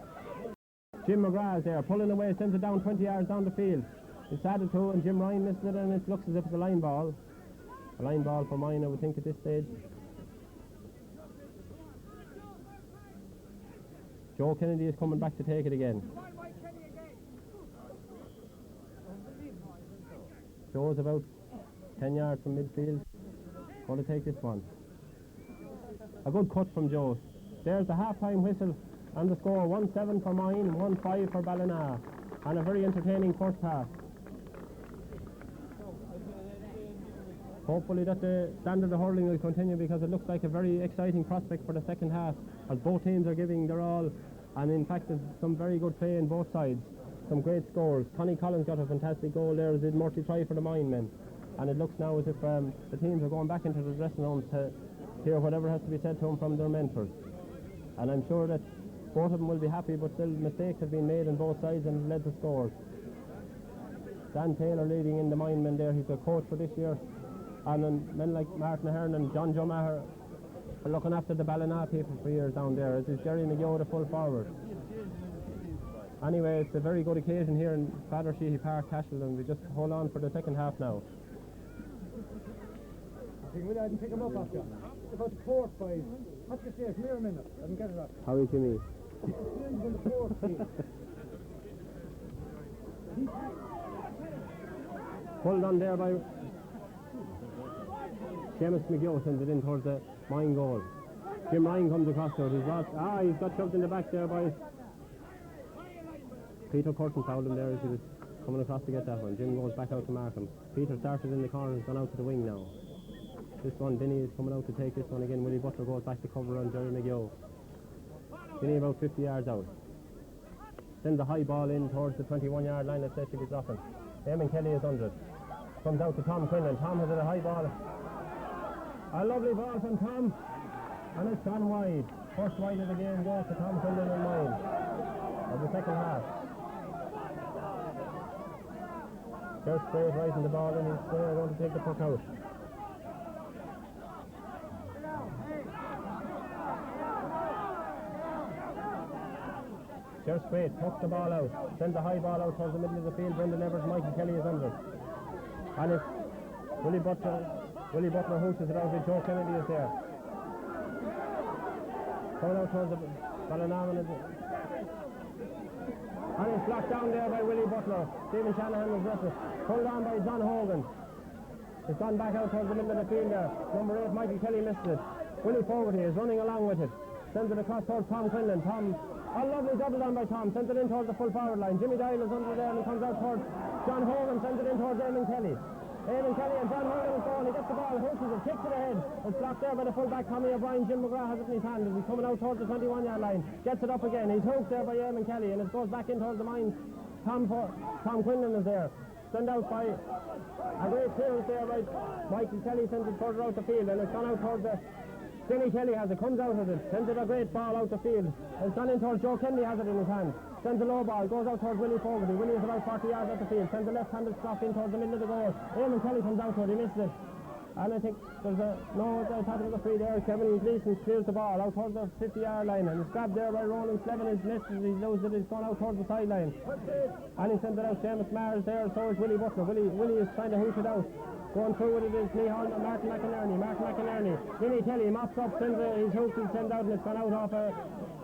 S1: Jim McGrath is there, pulling away, sends it down 20 yards down the field. It's added to, and Jim Ryan missed it, and it looks as if it's a line ball. A line ball for mine, I would think, at this stage. Joe Kennedy is coming back to take it again. Joe's about 10 yards from midfield. Going to take this one. A good cut from Joe. There's the half-time whistle and the score 1-7 for mine, 1-5 for Ballina. And a very entertaining first half. Hopefully that the standard of hurling will continue, because it looks like a very exciting prospect for the second half, as both teams are giving their all, and in fact there's some very good play on both sides. Some great scores. Connie Collins got a fantastic goal there as did Murty try for the mine men, and it looks now as if the teams are going back into the dressing rooms to hear whatever has to be said to them from their mentors, and I'm sure that both of them will be happy, but still mistakes have been made on both sides and led to scores. Dan Taylor leading in the mine men there. He's a coach for this year, and then men like Martin Ahern and John Jumaher are looking after the Ballina people for years down there, as is Jerry McGill, the full forward. Anyway, it's a very good occasion here in Father Sheehy Park, Cashel, and we just hold on for the second half now.
S2: I didn't pick him up after. It's about the fourth, five. What's your say? Come here a minute. I didn't get it up.
S1: How is Jimmy?
S2: The fourth,
S1: Pulled on there by Seamus McGill, sends it in towards the mine goal. Jim Ryan comes across there. He's got shoved in the back there by Peter Curtin. Fouled him there as he was coming across to get that one. Jim goes back out to mark him. Peter started in the corner, has gone out to the wing now. This one, Vinny is coming out to take this one again. Willie Butler goes back to cover on Jerry McGill. Vinny about 50 yards out. Sends a high ball in towards the 21-yard line that says should be dropping. Eamon Kelly is under it. Comes out to Tom Quinlan. Tom has a high ball. A lovely ball from Tom, and it's gone wide. First wide of the game goes to Tom Quinlan and mine of the second half. There's Spade rising the ball, and he's going to take the puck out. There's Spade, pucks the ball out, sends a high ball out towards the middle of the field. Brendan Evers, Michael Kelly is under it. And it's Willie Butler hooses it out with Joe Kennedy is there. Coming out towards the Ballinaman. And it's blocked down there by Willie Butler. Stephen Shanahan was with it. Pulled on by John Hogan. It's gone back out towards the middle of the field there. Number 8, Michael Kelly missed it. Willie Fogarty is running along with it. Sends it across towards Tom Quinlan. Tom, a lovely double down by Tom. Sends it in towards the full forward line. Jimmy Dial is under there and comes out towards John Hogan. Sends it in towards Eamon Kelly. Eamon Kelly and John Hogan is going. He gets the ball, hooses it, kicks to the head. It's blocked there by the full-back Tommy O'Brien. Jim McGrath has it in his hand as he's coming out towards the 21-yard line. Gets it up again. He's hooked there by Eamon Kelly, and it goes back in towards the mine. Tom Quinlan is there. Sent out by a great clearance there by Michael Kelly. Sends it further out the field, and it's gone out towards the Denny Kelly has it, comes out of it, sends it a great ball out the field. It's gone in towards Joe Kennedy, has it in his hand. Sends a low ball, goes out towards Willie Fogarty. Willie is about 40 yards at the field, sends a left-handed slot in towards the middle of the goal. Eamon Kelly comes out to it, he missed it. And I think there's I thought it was a free there. Kevin Gleeson clears the ball out towards the 50-yard line, and it's grabbed there by Roland Slevin. He's missed it, he's lost it, it's gone out towards the sideline. And he sends it out, Seamus Mars there, so is Willie Butler. Willie is trying to hoot it out. Going through with it is Lee Horn and Martin McInerney. Vinny Kelly mops up, sends his hook, he's sent out, and it's gone out off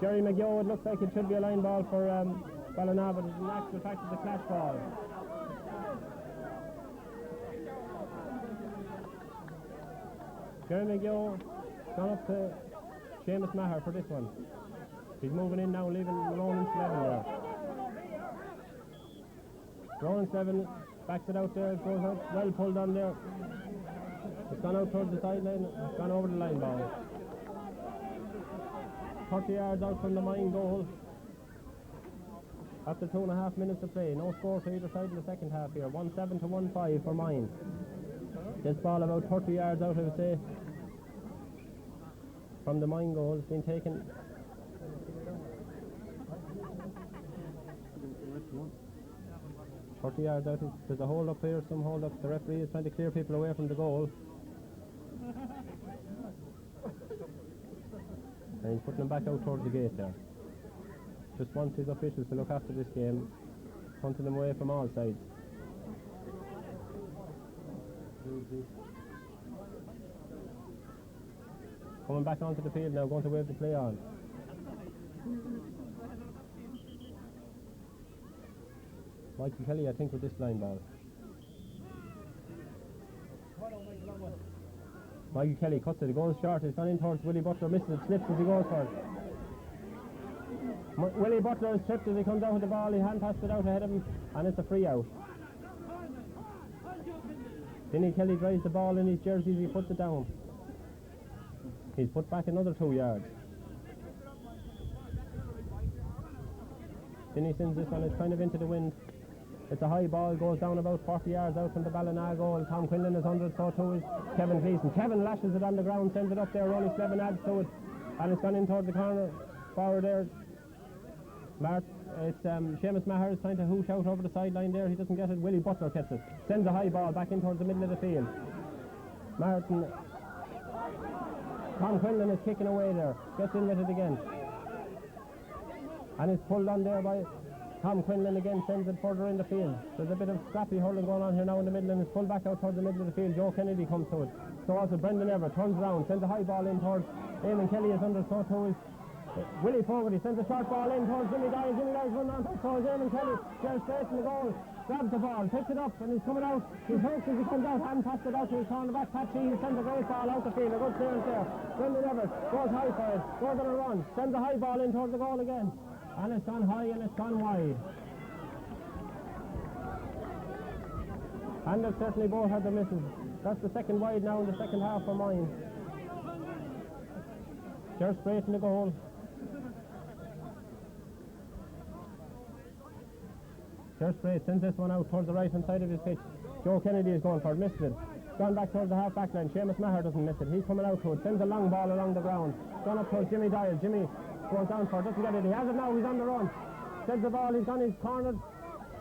S1: Jerry McGill. It looks like it should be a line ball for Ballina, but in actual fact it's a clash ball. Jeremy Gio gone up to Seamus Maher for this one. He's moving in now, leaving Ronan Slevin there. Ronan Slevin backs it out there, it goes out, well pulled on there. It's gone out towards the sideline, it's gone over the line ball. 30 yards out from the mine goal. After 2.5 minutes to play, no score to either side in the second half here. 1-7 to 1-5 for mine. This ball about 30 yards out, I would say, from the mine goal. It's been taken. "30 yards out, there's a hold up here, some hold up. The referee is trying to clear people away from the goal. And he's putting them back out towards the gate there. Just wants his officials to look after this game, hunting them away from all sides. Coming back onto the field now, going to wave the play on. Michael Kelly, I think, with this blind ball. Michael Kelly cuts it, goes short, it's gone in towards Willie Butler, misses it, slips as he goes for it. Willie Butler is tripped as he comes out with the ball, he hand passed it out ahead of him, and it's a free out. Denny Kelly drives the ball in his jersey as he puts it down. He's put back another 2 yards. Denny sends this one, it's kind of into the wind. It's a high ball, goes down about 40 yards out from the Ballina goal. Tom Quinlan is under it, so too is Kevin Gleeson. Kevin lashes it on the ground, sends it up there, only 7 adds to it, and it's gone in towards the corner forward there. It's Seamus Maher is trying to hoosh out over the sideline there. He doesn't get it. Willie Butler gets it. Sends a high ball back in towards the middle of the field. Tom Quinlan is kicking away there. Gets in with it again. And it's pulled on there by Tom Quinlan again, sends it further in the field. There's a bit of scrappy hurling going on here now in the middle, and it's pulled back out towards the middle of the field. Joe Kennedy comes to it. So also Brendan Everett turns around, sends a high ball in towards Eamon Kelly is under, so too is Willie Fogarty, sends a short ball in towards Jimmy Dyer. Jimmy Dyer's running on, so is Eamon Kelly. Gets straight in the goal, grabs the ball, picks it up, and he's coming out. He's hurt as he comes out, hadn't passed it out to his cornerback, Pat Sheehy. He sends a great ball out the field, a good clearance there. Brendan Everett goes high for it, goes on a run, sends a high ball in towards the goal again. And it's gone high and it's gone wide. And they've certainly both had the misses. That's the second wide now in the second half for mine. They're straight in the goal. They're straight, sends this one out towards the right hand side of his pitch. Joe Kennedy is going for it, missed it. Gone back towards the half back line. Seamus Maher doesn't miss it. He's coming out to it, sends a long ball along the ground. Gone up towards Jimmy Dyer. Jimmy goes down for it, doesn't get it. He has it now, he's on the run. Sends the ball, he's gone, he's cornered.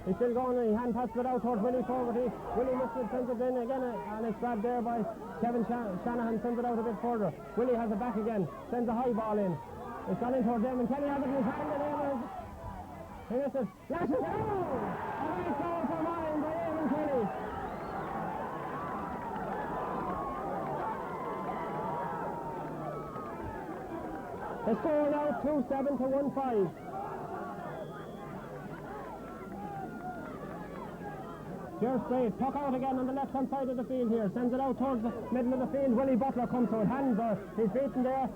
S1: He's still going, and he hand passes it out towards Willie Fogarty. Willie misses it, sends it in again, and it's grabbed there by Kevin Shanahan, sends it out a bit further. Willie has it back again, sends a high ball in. It's gone in towards Eamon Kelly, has it in his hand, and Eamon, he missed it. Lashes it! A great goal for mine by Eamon Kelly. The score now 2-7 to 1-5. Just straight, puck out again on the left hand side of the field here, sends it out towards the middle of the field. Willie Butler comes to it, hands are, he's beaten there.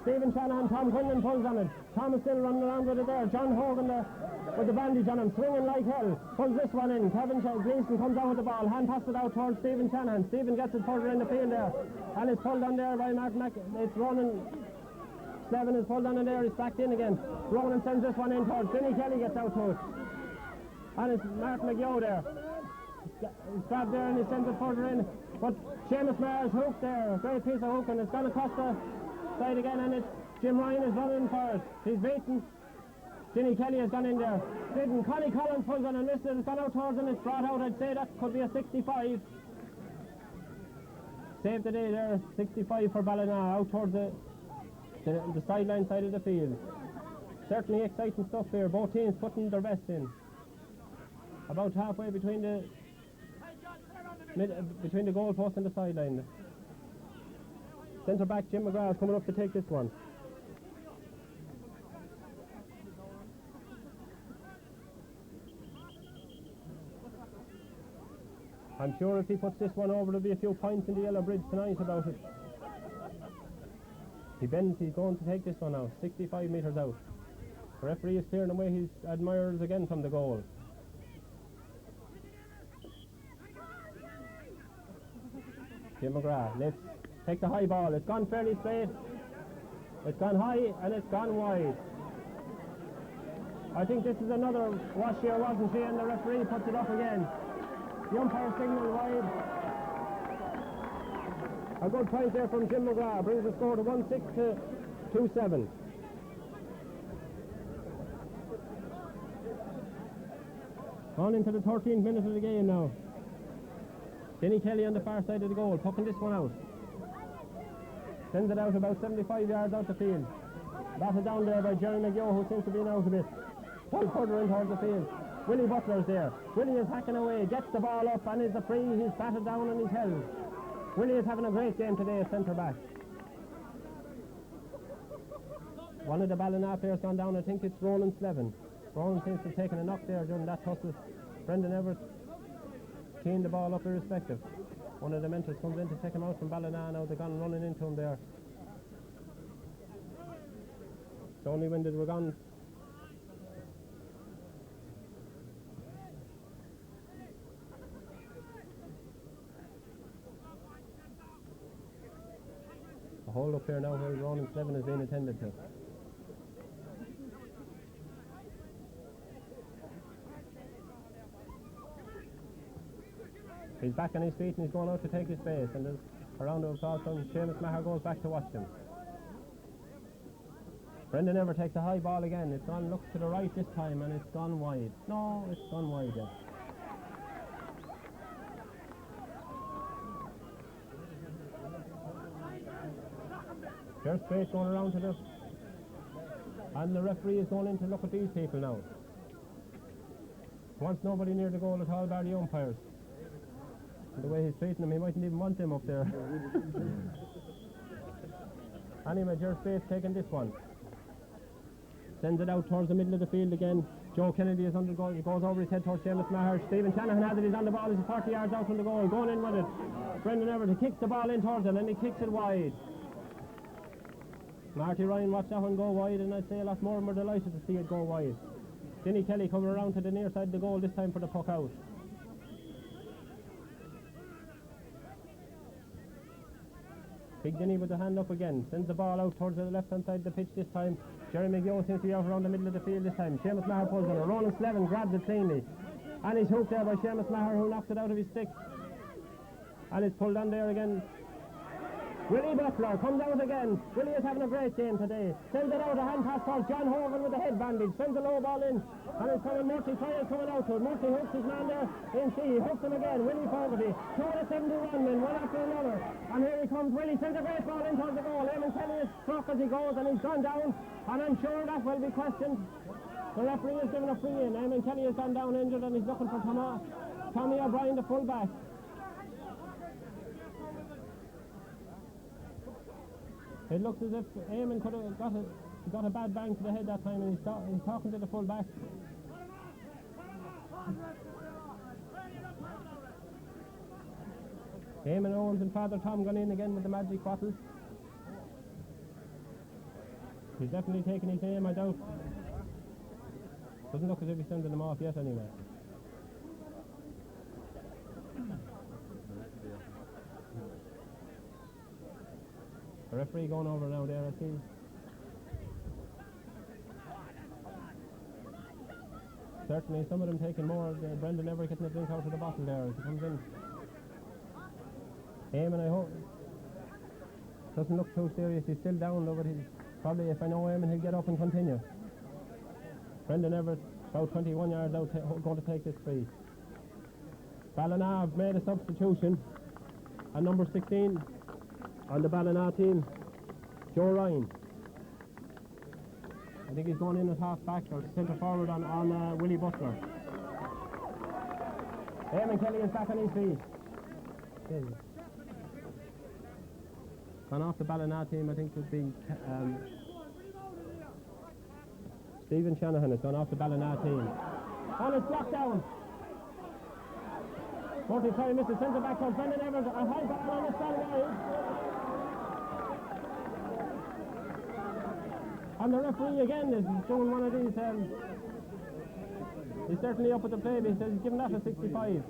S1: Stephen Shanahan, Tom Quinlan pulls on it. Tom is still running around with it there. John Hogan there with the bandage on him, swinging like hell. Pulls this one in. Kevin Gleeson comes out with the ball, hand passes it out towards Stephen Shanahan. Stephen gets it further in the field there, and it's pulled on there by Mark it's running. Slevin is pulled on in there, he's backed in again. Ronan sends this one in towards Vinnie Kelly, gets out to it. And it's Mark McGeough there. He's grabbed there and he sends it further in. But Seamus Maher's hook there, a great piece of hook, and it's gone across the side again, and it's Jim Ryan is running for it. He's beaten. Vinnie Kelly has gone in there. Didn't. Connie Collins pulls on and misses it. It's gone out towards him. It's brought out. I'd say that could be a 65. Saved the day there. 65 for Ballina out towards the sideline side of the field. Certainly exciting stuff here. Both teams putting their best in. About halfway between the goal post and the sideline. Centre back Jim McGrath is coming up to take this one. I'm sure if he puts this one over, there'll be a few points in the Yellow Bridge tonight about it. He bends, he's going to take this one out, 65 metres out. The referee is clearing away his admirers again from the goal. Jim McGrath, let's take the high ball. It's gone fairly straight. It's gone high and it's gone wide. I think this is another wash here, wasn't she? And the referee puts it up again. The umpire signal wide. A good point there from Jim McGrath. Brings the score to 1-6 to 2-7. On into the 13th minute of the game now. Denny Kelly on the far side of the goal, pucking this one out. Sends it out about 75 yards out the field. Batted down there by Jerry McGeough, who seems to be out a bit. One further in towards the field. Willie Butler's there. Willie is hacking away, gets the ball up and is a free. He's batted down and he's held. Willie is having a great game today as centre back. One of the Ballina players gone down, I think it's Roland Slevin. Roland seems to have taken a knock there during that tussle. Brendan Everett cleaned the ball up irrespective. One of the mentors comes in to take him out from Ballina. Now they've gone running into him there. It's only when they were gone. A hold up here now where Ronan Slevin is being attended to. He's back on his feet and he's going out to take his space, and there's a round of applause from Seamus Maher goes back to watch him. Brendan Ever takes a high ball again. It's gone, look to the right this time, and it's gone wide. No, it's gone wide, yeah. There's space going around to this, and the referee is going in to look at these people now. Wants nobody near the goal at all, bar the umpires. And the way he's treating them, he mightn't even want them up there. Anyway, Ger Space taking this one. Sends it out towards the middle of the field again. Joe Kennedy is under goal. He goes over his head towards Seamus Maher. Stephen Shanahan has it. He's on the ball. He's 40 yards out from the goal. Going in with it. Brendan Everett, he kicks the ball in towards it and he kicks it wide. Marty Ryan watched that one go wide, and I'd say a lot more, and we're delighted to see it go wide. Denny Kelly coming around to the near side of the goal this time for the puck out. Big Denny with the hand up again, sends the ball out towards the left hand side of the pitch this time. Jerry McGeough seems to be out around the middle of the field this time. Seamus Maher pulls on it. Ronan Slevin grabs it cleanly. And he's hooked there by Seamus Maher, who knocks it out of his stick. And it's pulled on there again. Willie Butler comes out again. Willie is having a great game today. Sends it out, a hand pass towards John Hogan with the head bandage. Sends a low ball in. And it's coming, Murphy Trial coming out to it. Murphy hooks his man there in C. Hooks him again. Willie Fogarty. 2 out of 71 men, one after another. And here he comes. Willie sends a great ball in towards the goal. Eamon Kelly is struck as he goes, and he's gone down. And I'm sure that will be questioned. The referee is giving a free in. Eamon Kelly has gone down injured, and he's looking for Tommy O'Brien, the full back. It looks as if Eamon could have got a bad bang to the head that time, and he's talking to the full back. Eamon Owens and Father Tom gone in again with the magic bottles. He's definitely taking his aim, I doubt. Doesn't look as if he's sending them off yet anyway. The referee going over now there, I see. Certainly some of them taking more. Brendan Everett getting a drink out of the bottle there as he comes in. Eamon, I hope, doesn't look too serious. He's still down though, but he's probably, if I know Eamon, he'll get up and continue. Brendan Everett, about 21 yards out, going to take this free. Ballina have made a substitution. And number 16 on the Ballina team, Joe Ryan. I think he's going in at half back or centre forward on Willie Butler. Eamon Kelly is back on his feet. Gone off the Ballina team, I think would be Stephen Shanahan has gone off the Ballina team. And it's blocked down. Murphy trying to miss the centre back from Brendan Evans. A high ball on the stand wide. And the referee again is doing one of these. He's certainly up with the play, but he says he's given that a 65.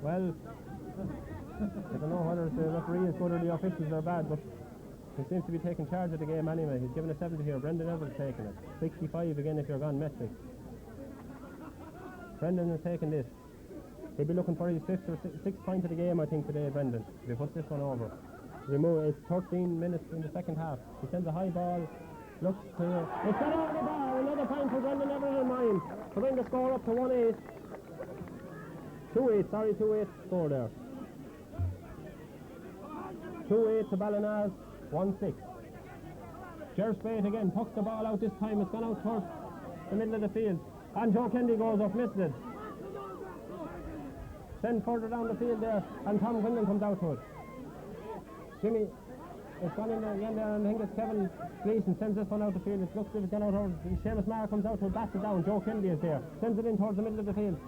S1: Well, I don't know whether the referee is good or the officials are bad, but he seems to be taking charge of the game anyway. He's given a 70 here. Brendan Evans taking it. 65 again if you're gone metric. Brendan is taking this. He'll be looking for his 5th or 6th point of the game, I think, today, Brendan. If he puts this one over. It's 13 minutes in the second half. He sends a high ball. Looks clear. It's got over the bar. Another point for Brendan Evans in mind. To bring the score up to 1-8. 2-8 score there. 2-8 to Ballina, 1-6. Ger Spate again pucks the ball out this time. It's gone out towards the middle of the field. And Joe Kennedy goes up, missed it. Send further down the field there, and Tom Quinlan comes out to it. Jimmy, it's gone in there again there, and I think it's Kevin Gleeson sends this one out the field. It looks as if it's gone out over. Seamus Maher comes out to it, bats it down. Joe Kennedy is there, sends it in towards the middle of the field.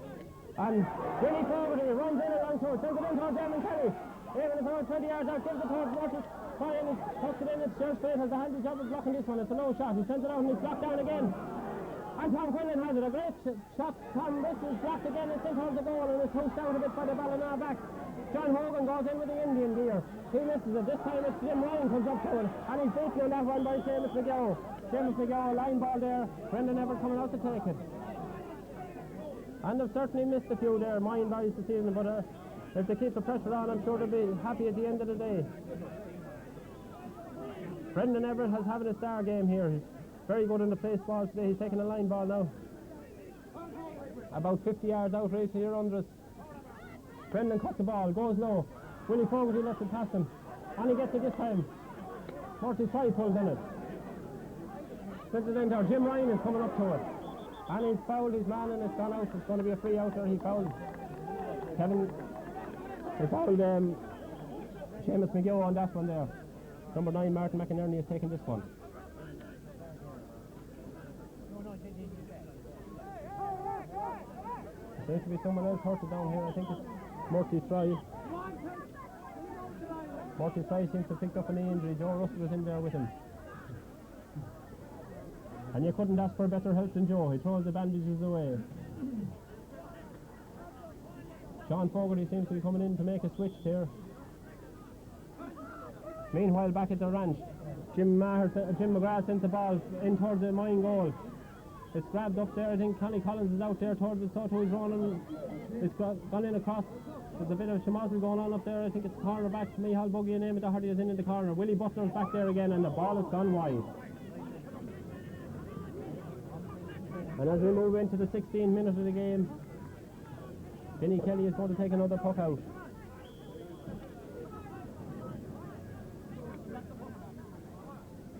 S1: And Willie Fogarty runs in along to it, sends it in towards Eamon Kelly. Eamon is about 20 yards out, gives it towards Mortis. Brian tucks it in, it's Ger Spate has a handy job of blocking this one. It's a low shot, he sends it out and it's blocked down again. And Tom Quinlan has it, a great shot. Tom, this is blocked again, it's in towards the goal and it's pushed out a bit by the Ballina back. John Hogan goes in with the Indian gear. He misses it, this time it's Jim Ryan comes up to it and he's beaten on that one by Seamus McGowan. Seamus McGowan, line ball there, Brendan Everett coming out to take it. And they've certainly missed a few there, mine values this evening, but if they keep the pressure on, I'm sure they'll be happy at the end of the day. Brendan Everett has having a star game here. He's very good in the place ball today. He's taking a line ball now. About 50 yards out right here under us. Brendan cuts the ball, goes low. Willie Fogarty lets it pass him. And he gets it this time. 45 pulls on it. Sends it in there. Jim Ryan is coming up to it. And he's fouled his man and it's gone out. It's going to be a free out there. He fouled Kevin. He fouled Seamus McGowan on that one there. Number 9 Martin McInerney is taking this one. There seems to be someone else hurted down here. I think it's Murphy Fry. Murphy Fry seems to have picked up an injury. Joe Russell was in there with him. And you couldn't ask for better help than Joe. He throws the bandages away. Sean Fogarty seems to be coming in to make a switch here. Meanwhile, back at the ranch, Jim McGrath sends the ball in towards the mine goal. It's grabbed up there. I think Connie Collins is out there towards it. So he's running. It's gone in across. There's a bit of schmozzle going on up there. I think it's corner back. Mihal Buggy and Amy Doherty is in the corner. Willie Butler's back there again, and the ball has gone wide. And as we move into the 16th minute of the game, Vinnie Kelly is going to take another puck out.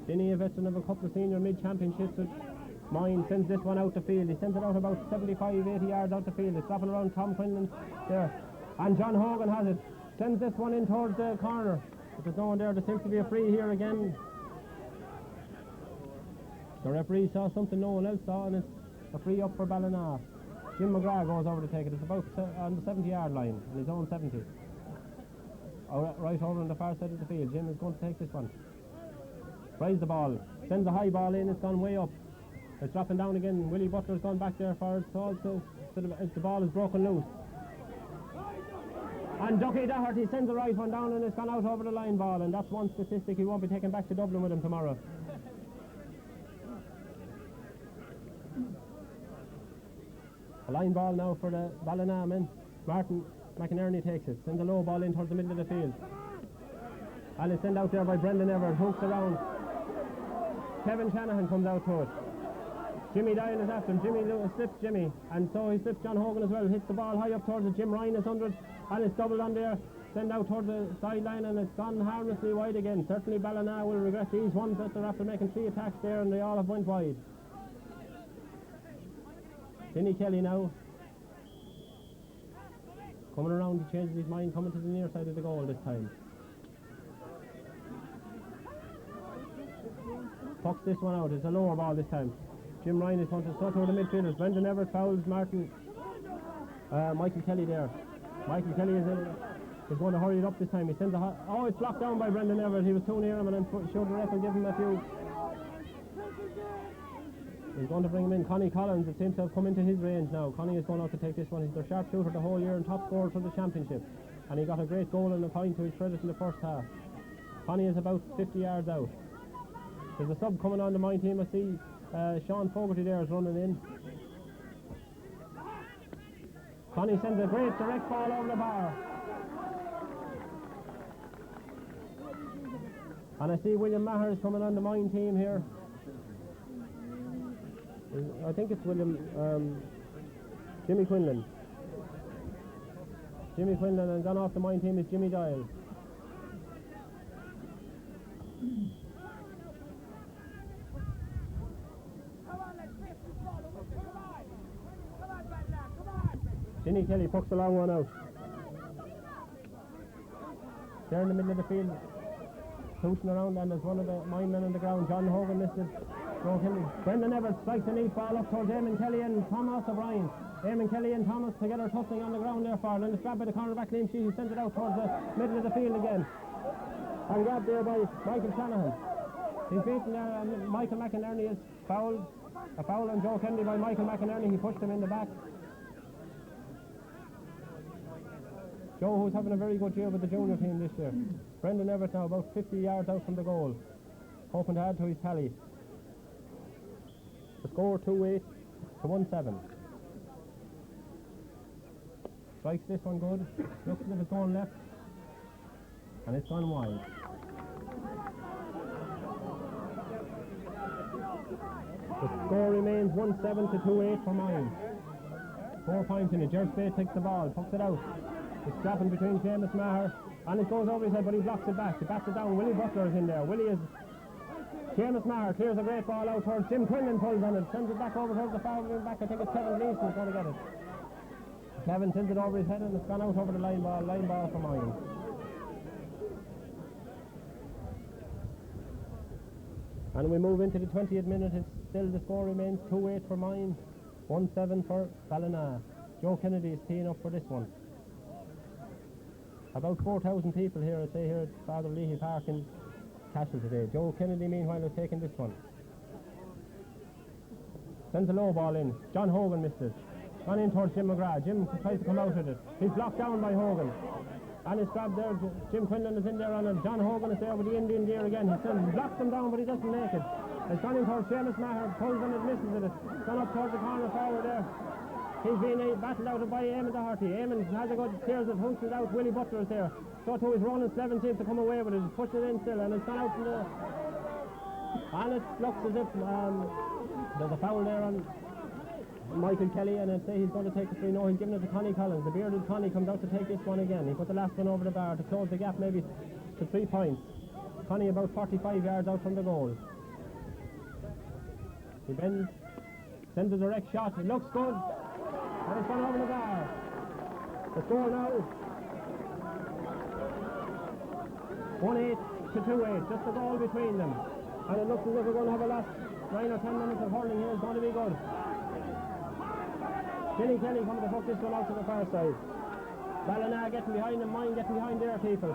S1: Vinnie, a veteran of a couple of senior mid-championships with Mine, sends this one out the field. He sends it out about 75-80 yards out the field. It's dropping around Tom Quinlan there. And John Hogan has it. Sends this one in towards the corner. But there's no one there. There seems to be a free here again. The referee saw something no one else saw, and it's a free up for Ballina. Jim McGrath goes over to take it. It's about on the 70-yard line, on his own 70. Right over on the far side of the field. Jim is going to take this one. Tries the ball. Sends a high ball in. It's gone way up. It's dropping down again. Willie Butler's gone back there for it. So the ball is broken loose. And Ducky Doherty sends the right one down and it's gone out over the line ball. And that's one statistic he won't be taking back to Dublin with him tomorrow. A line ball now for the Ballina men. Martin McInerney takes it. Sends a low ball in towards the middle of the field. And it's sent out there by Brendan Everett. Hooks around. Kevin Shanahan comes out to it. Jimmy Dyan is after him. Jimmy slips Jimmy, and so he slips John Hogan as well. Hits the ball high up towards it. Jim Ryan is under it, and it's doubled on there. Send out towards the sideline, and it's gone harmlessly wide again. Certainly Ballina will regret these ones after making 3 attacks there, and they all have went wide. Vinnie Kelly now coming around to change his mind, coming to the near side of the goal this time. Pucks this one out. It's a lower ball this time. Jim Ryan is going to throw to the midfielders. Brendan Everett fouls Michael Kelly there. Michael Kelly is going to hurry it up this time. He sends it's blocked down by Brendan Everett. He was too near him and then showed the ref and give him a few. He's going to bring him in. Connie Collins, it seems to have come into his range now. Connie is going out to take this one. He's their sharpshooter the whole year and top scorer for the championship. And he got a great goal and a point to his credit in the first half. Connie is about 50 yards out. There's a sub coming on the mine team. I see Sean Fogarty there is running in. Connie sends a great direct ball over the bar. And I see William Maher is coming on the mine team here. I think it's Jimmy Quinlan. Jimmy Quinlan, and gone off the mine team is Jimmy Doyle. Dinny Kelly pucks the long one out. There in the middle of the field, pushing around, and there's one of the mine men on the ground. John Hogan missed it. Brendan Everett strikes a neat ball up towards Eamon Kelly and Thomas O'Brien. Eamon Kelly and Thomas together tussling on the ground there for it, and it's grabbed by the cornerback Liam Sheehy. He sends it out towards the middle of the field again. And grabbed there by Michael Shanahan. He's beaten there, and Michael McInerney is fouled. A foul on Joe Kennedy by Michael McInerney. He pushed him in the back. Joe, who's having a very good year with the junior team this year. Brendan Everett now about 50 yards out from the goal, hoping to add to his tally. The score 2-8 to 1-7. Strikes this one good. Looks as if it's going left, and it's gone wide. The score remains 1-7 to 2-8 for mine. 4 points in it. Jerry Spade takes the ball, puts it out. It's dropping between Seamus Maher, and it goes over his head, but he blocks it back. He bats it down. Willie Butler is in there. Seamus Maher clears a great ball out towards Jim Quinlan, pulls on it, sends it back over towards the far back. I think it's Kevin Gleeson who's going to get it. Kevin sends it over his head, and it's gone out over the line ball for mine. And we move into the 20th minute. It's still, the score remains 2-8 for mine, 1-7 for Ballina. Joe Kennedy is teeing up for this one. About 4,000 people here, I'd say, here at Father Leahy Park in Cashel today. Joe Kennedy, meanwhile, is taking this one. Sends a low ball in. John Hogan missed it. Gone in towards Jim McGrath. Jim tries to come out with it. He's blocked down by Hogan. And it's grabbed there. Jim Quinlan is in there on it. John Hogan is there with the Indian gear again. He blocks him down, but he doesn't make it. It's gone in towards Seamus Maher. Pulls on it, misses it. It's gone up towards the corner forward there. He's been battled out by Eamon Doherty. Eamon has a good clears it, hunts it out. Willie Butler is there. So too is Ronan Slevin seems to come away with it. He's pushed it in still, and it's gone out from the. And it looks as if there's a foul there on Michael Kelly, and I'd say he's going to take the free. No, he's giving it to Connie Collins. The bearded Connie comes out to take this one again. He put the last one over the bar to close the gap maybe to 3 points. Connie about 45 yards out from the goal. He bends, sends a direct shot. It looks good. And it's gone over the bar. The score now 1-8 to 2-8. Just a goal between them. And it looks as if we're going to have a last 9 or 10 minutes of hurling here. It's going to be good. Kenny Kelly coming to hook this one out to the far side. Ballina getting behind him, mine getting behind their people.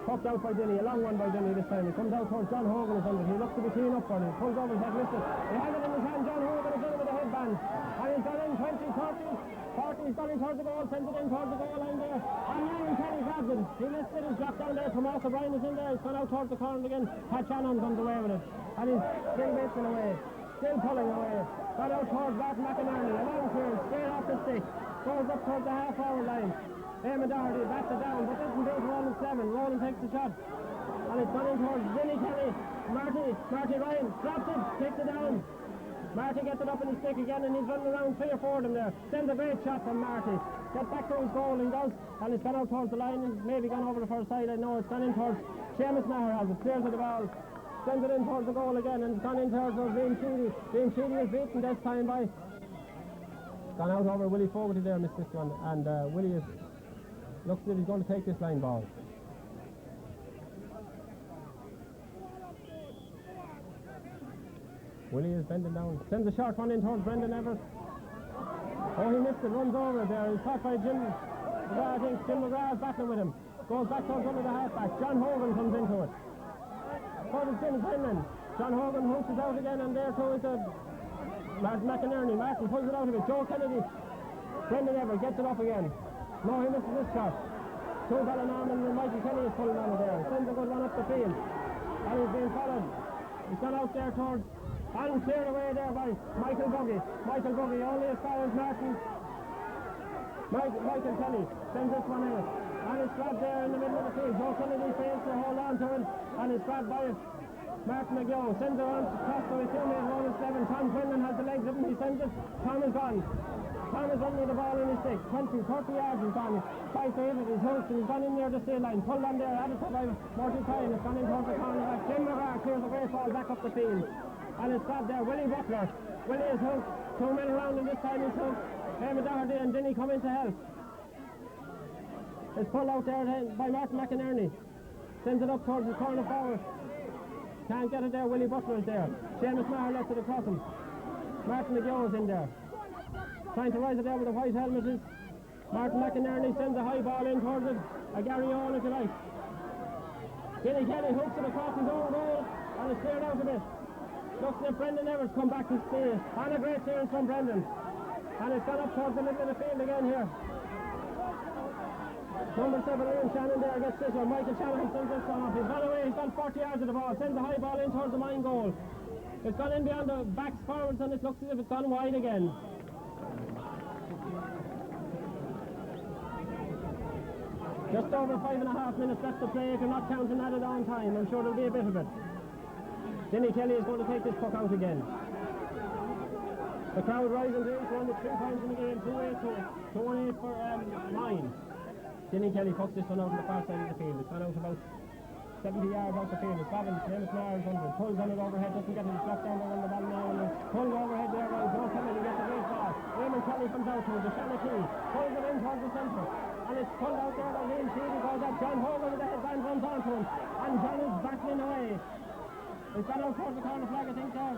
S1: Hooked out by Dinny, a long one by Dinny this time. It comes out towards John Hogan is under. He looks to be clean up for it. He pulls over his head, missed it. He has it in his hand. John Hogan is in with a headband. And he's got in 20, 40, he's got in towards the goal, sends it in towards the goal line there. And Ryan Kelly grabs it. He lifts it, he's dropped down there. Thomas O'Brien is in there. He's gone out towards the corner again. Pat Shannon comes away with it. And he's still making away. Still pulling away. Got out towards Barton McInerney. A long clearance, straight off the stick. Goes up towards the half-forward line. Eamon Doherty bats it down, but doesn't do it. Roland Slevin. Roland takes the shot. And it's gone in towards Vinnie Kelly. Marty Ryan drops it, takes it down. Marty gets it up in his stick again, and he's running around 3 or 4 of them there. Sends a great shot from Marty. Gets back to his goal and does, and it's gone out towards the line and maybe gone over the far side. I know it's gone in towards Seamus Maher has it, clears of the ball. Sends it in towards the goal again, and it's gone in towards Liam Sheehy. Liam Sheehy is beaten this time by. Gone out over Willie Fogarty there, missed this one, and Willie is. Looks as if he's going to take this line ball. Willie is bending down. Sends a short one in towards Brendan Everett. Oh, he missed it. Runs over there. He's caught by Jim McGrath, I think. Jim McGrath is battling with him. Goes back towards one of the halfback. John Hogan comes into it. Towards Jim Quinlan. John Hogan hooks it out again, and there too is Martin McInerney. Martin pulls it out of it. Joe Kennedy. Brendan Everett gets it up again. No, he misses this shot. Two Ballinarman and Michael Kelly is pulling on it there. Sends a good one up the field. And he's being followed. He's gone out there towards and cleared away there by Michael Buggy. Michael Buggy only as far as Martin. Michael Kelly sends this one in. And it's grabbed there in the middle of the field. Joe Kennedy fails to hold on to it. And it's grabbed by Martin McGill. Sends it on across to his teammate Ronan Steven. Tom Quinlan has the legs of him. He sends it. Tom is gone. Tom is running with the ball in his stick. 20, 30 yards he's gone. By David is hooked and he's gone in near the steel line. Pulled on there. Added by Martin Kine. It's gone in towards the corner back. Jim McGrath clears the great ball back up the field. And it's grabbed there. Willie Butler. Willie is hooked. 2 men around him this time he's hooked. Eamon Doherty and Denny come in to help. It's pulled out there by Martin McInerney. Sends it up towards the corner forward. Can't get it there. Willie Butler is there. Seamus Maher lets it across him. Martin McGill is in there. Trying to rise it there with the white helmet is Martin McInerney. Sends a high ball in towards it. A Gary Owen if you like. Kenny Kelly hooks it across his own goal and it's cleared out a bit. Looks at Brendan Everett come back to stay. And a great clearance from Brendan. And it's gone up towards the middle of the field again here. Number 7, Ian Shannon there gets this one. Michael Shannon sends this one off. He's gone away. He's gone 40 yards of the ball. Sends a high ball in towards the mine goal. It's gone in beyond the backs forwards and it looks as if it's gone wide again. Just over 5.5 minutes left to play if you're not counting added on time. I'm sure there'll be a bit of it. Denny Kelly is going to take this puck out again. The crowd rising to 8-1 with 3 points in the game. 2-8 to 1-8 for Mine. Denny Kelly pucks this one out on the far side of the field. It's gone out about 70 yards out the field. It's Bobbins, Seamus Maher is under it. Pulls on it overhead, doesn't get it. It's dropped down there on the ball now. And it's pulled overhead there by Joe Kennedy. Gets a great ball. Raymond Kelly comes out to it. The Shannon pulls it in towards the centre. And it's pulled out there by Liam Sheedy. Goes up. John Hogan with the headband runs onto him. And John is battling away. It's gone out towards the corner flag, I think there.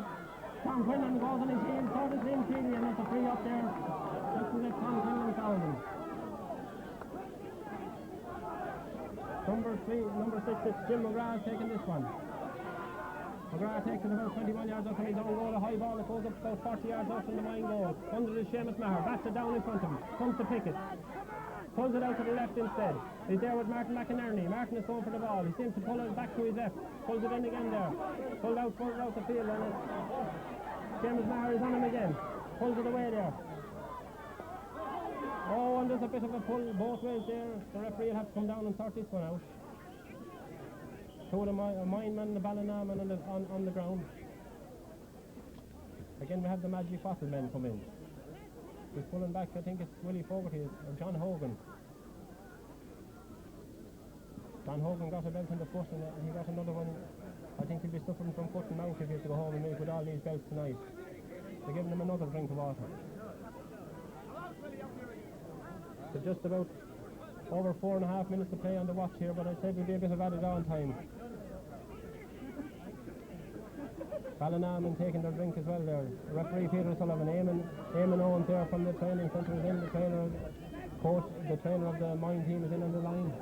S1: Tom Quinlan goes on his heels. So does Liam Sheedy. And it's a free up there. Looks as if Tom Quinlan fouled him. Number 6 is Jim McGrath taking this one. McGrath takes it about 21 yards out from his own goal. A high ball that goes up about 40 yards out from the mine goal. Under is Seamus Maher. Bats it down in front of him. Comes to pick it. Pulls it out to the left instead. He's there with Martin McInerney. Martin is going for the ball. He seems to pull it back to his left. Pulls it in again there. Pulled out the field. And Seamus Maher is on him again. Pulls it away there. Oh, and there's a bit of a pull both ways there. The referee will have to come down and sort this one out. Two of the mine man and the Ballinarman on the ground. Again, we have the Magic Bottle men come in. He's pulling back, I think it's Willie Fogarty or John Hogan. John Hogan got a belt in the foot and he got another one. I think he'll be suffering from foot and mouth if he has to go home and make with all these belts tonight. They're giving him another drink of water. So just about over 4.5 minutes to play on the watch here, but I'd say there'll be a bit of added on time. Ballinarman taking their drink as well there. Referee Peter Sullivan, Eamon Owens there from the training centre is in, the trainer of the mine team is in on the line.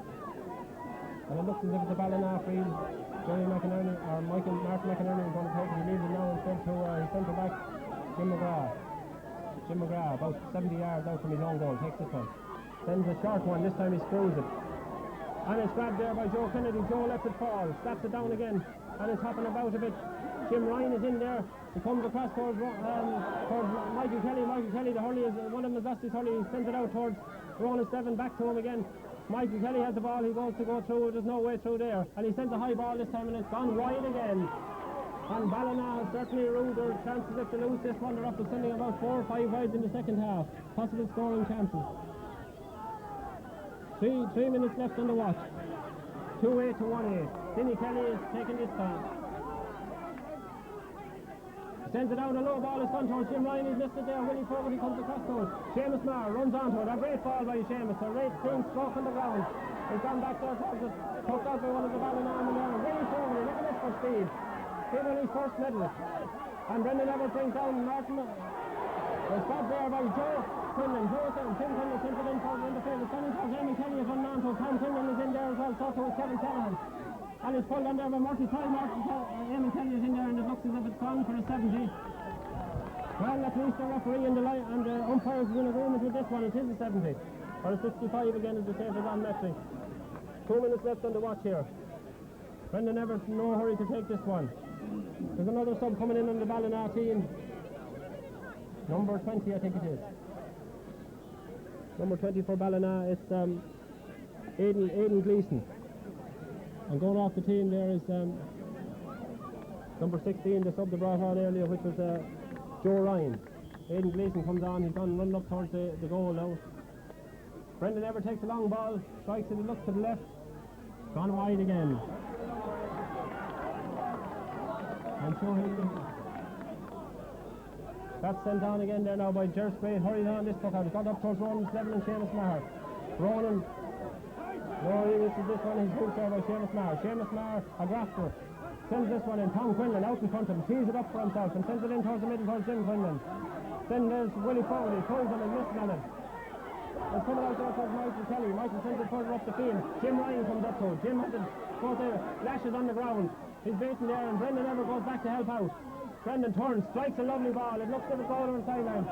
S1: And it looks as if it's a Ballinar field. Jerry McInerney, or Martin McInerney is going to take it. He leaves it now instead to his centre back, Jim McGrath. Jim McGrath, about 70 yards out from his own goal, takes this one. Sends a short one, this time he screws it. And it's grabbed there by Joe Kennedy. Joe lets it fall, slaps it down again, and it's hopping about a bit. Jim Ryan is in there. He comes across towards Michael Kelly. Michael Kelly, the hurley is one of them has lost his hurley. He sends it out towards Ronan Steven, back to him again. Michael Kelly has the ball. He goes to go through. There's no way through there. And he sends a high ball this time, and it's gone wide again. And Ballina has certainly ruled their chances if they lose this one. They're up to sending about 4 or 5 wides in the second half. Possible scoring chances. 3 minutes left on the watch. 2-8 to 1-8. Denny Kelly is taking this time. Sends it down, a low ball is gone towards Jim Ryan. He's lifted there. Willie Fogarty comes across to it. Seamus Maher runs onto it. A great ball by Seamus. A great clean stroke on the ground. He's gone back there towards it. Poked out by one of the Ballinarman there. Willie Fogarty, look at this for speed. He won his first medal. And Brendan Everett brings down Martin. It's got there by Joe Quinlan. Tim Quinlan sent it in for the field. It's gone in for Eamon Kelly is running on to. Tom Quinlan is in there as well. So to is Kevin Callahan. And it's pulled on there by Murphy Ty. Eamon Kelly is in there and it looks as if it's gone for a 70. Well, at least the referee and the umpires is in agreement with this one. It is a 70. Or a 65 again as the tape is on Metry. 2 minutes left on the watch here. Brendan Everett in no hurry to take this one. There's another sub coming in on the Ballina team. Number 20 I think it is. Number 20 for Ballina, it's Aidan Gleeson. And going off the team there is number 16, the sub they brought on earlier, which was Joe Ryan. Aidan Gleeson comes on, he's gone running up towards the goal now. Brendan Everett takes a long ball, strikes it, he looks to the left, gone wide again. I'm sure that's sent on again there now by Ger Spade, hurried on this puck out. He's got up towards Ronan Slevin and Seamus Maher. Ronan, no, this one, he's hooked there by Seamus Maher. Seamus Maher, a grafter, sends this one in. Tom Quinlan out in front of him, tees it up for himself and sends it in towards the middle towards Jim Quinlan. Then there's Willie Foley, throws him and misses on it. It's coming out there towards Michael Kelly. Michael sends it further up the field. Jim Ryan comes up to it. Jim has it, goes there, lashes on the ground. He's baiting there and Brendan Everett goes back to help out. Brendan turns, strikes a lovely ball. It looks like it's going over the sideline.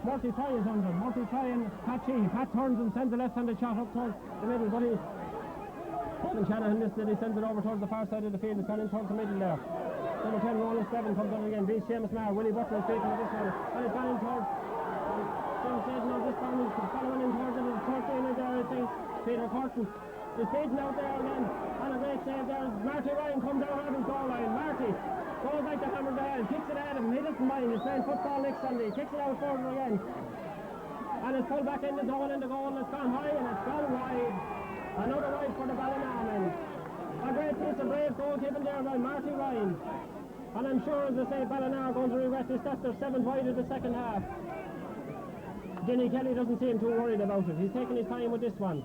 S1: Murphy Ty is under. Murphy Ty and Pat Sheehy. Pat turns and sends a left-handed shot up towards the middle, but Kevin Shanahan missed it. He sends it over towards the far side of the field. It's gone in towards the middle there. Number 10, Roland Steven comes on again. Beats Seamus Maher. Willie Butler is taking with this one. And it's gone in towards Jim said, no, this time he's following in towards it. It's 13 there, I think. Peter Curtin is beaten out there again. And a great save there. Marty Ryan comes out of his goal line. Marty goes like the hammer there and kicks it at him. He doesn't mind. He's playing football next Sunday. Kicks it out further again. And it's pulled back in the goal and it's gone high and it's gone wide. Another wide for the Ballina men. A great piece of brave goalkeeping there by Marty Ryan. And I'm sure, as I say, Ballina are going to regret this. That's their 7th wide of the second half. Denny Kelly doesn't seem too worried about it. He's taking his time with this one.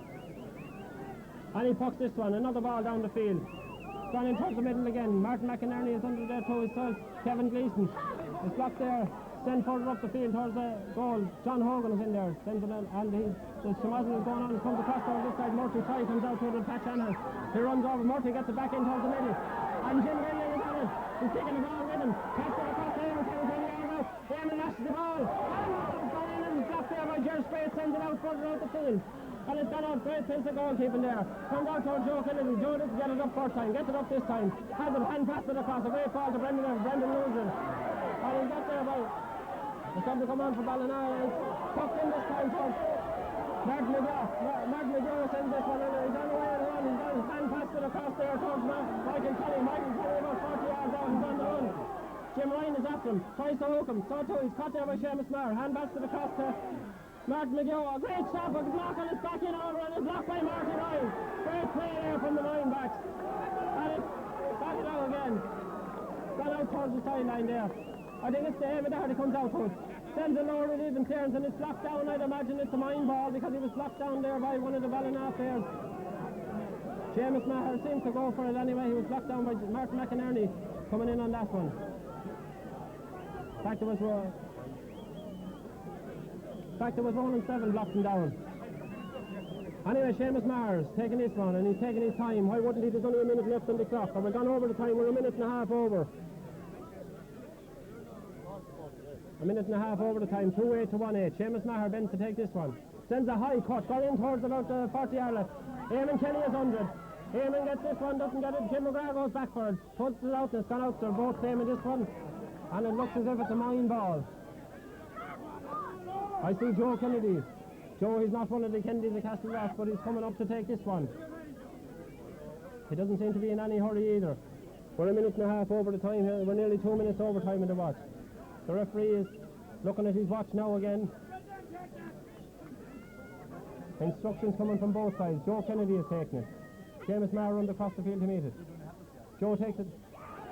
S1: And he pucks this one. Another ball down the field. Gone in towards the middle again. Martin McInerney is under there to his side. Kevin Gleeson is blocked there. Send further up the field towards the goal. John Hogan is in there. Sends it in, and the Shamazel is going on. Comes across over this side. Murphy Ty comes out to it with Pat Shanahan. He runs over. Murphy gets it back in towards the middle. And Jim Gillian is on it. He's taking the ball with him. Taps it across there. Eamon lashes the ball. It's gone in and blocked there by Ger Spade. Sends it out further out the field. And it's gone out, great sense of goalkeeping there. Comes out towards Joe Kennedy. Joe doesn't get it up first time, gets it up this time. Has it hand passed it across. A great ball to Brendan Everett. Brendan loses. And he's got there about. It's time to come on for Ballina. It's tucked in this time for Mark McGraw. Mark McGraw sends this one in. He's on the way to run. He's got his hand passed it across there towards Michael Kelly. Michael Kelly about 40 yards out. He's on the run. Jim Ryan is after him. Tries to hook him. So too. He's caught there by Seamus Maher. Hand passed it across to Martin McGill, a great stop, a block on his back in over and a block by Martin Ryan. Great play there from the line backs. And it's back it out again. Gone out towards the sideline there. I think it's the aim there that comes out to it. Sends it lower, it even turns and it's blocked down. I'd imagine it's a mine ball because he was blocked down there by one of the Ballina players. Seamus Maher seems to go for it anyway. He was blocked down by Martin McInerney coming in on that one. Back to us row. Back there was Ronan Steven blocked him down. Anyway, Seamus Maher's taking this one and he's taking his time. Why wouldn't he? There's only a minute left on the clock. And we've gone over the time. We're a minute and a half over. A minute and a half over the time. 2-8 to 1-8. Seamus Maher bends to take this one. Sends a high cut. Got in towards about the 40 yard left. Eamon Kelly is 100. Eamon gets this one. Doesn't get it. Jim McGrath goes back for it. Puts it out and it's gone out. They're both claiming this one. And it looks as if it's a mine ball. I see Joe Kennedy. Joe, he's not one of the Kennedys of Castlerock, but he's coming up to take this one. He doesn't seem to be in any hurry either. We're a minute and a half over the time here. We're nearly 2 minutes over time in the watch. The referee is looking at his watch now again. Instructions coming from both sides. Joe Kennedy is taking it. Seamus Maher runs across the field to meet it. Joe takes it.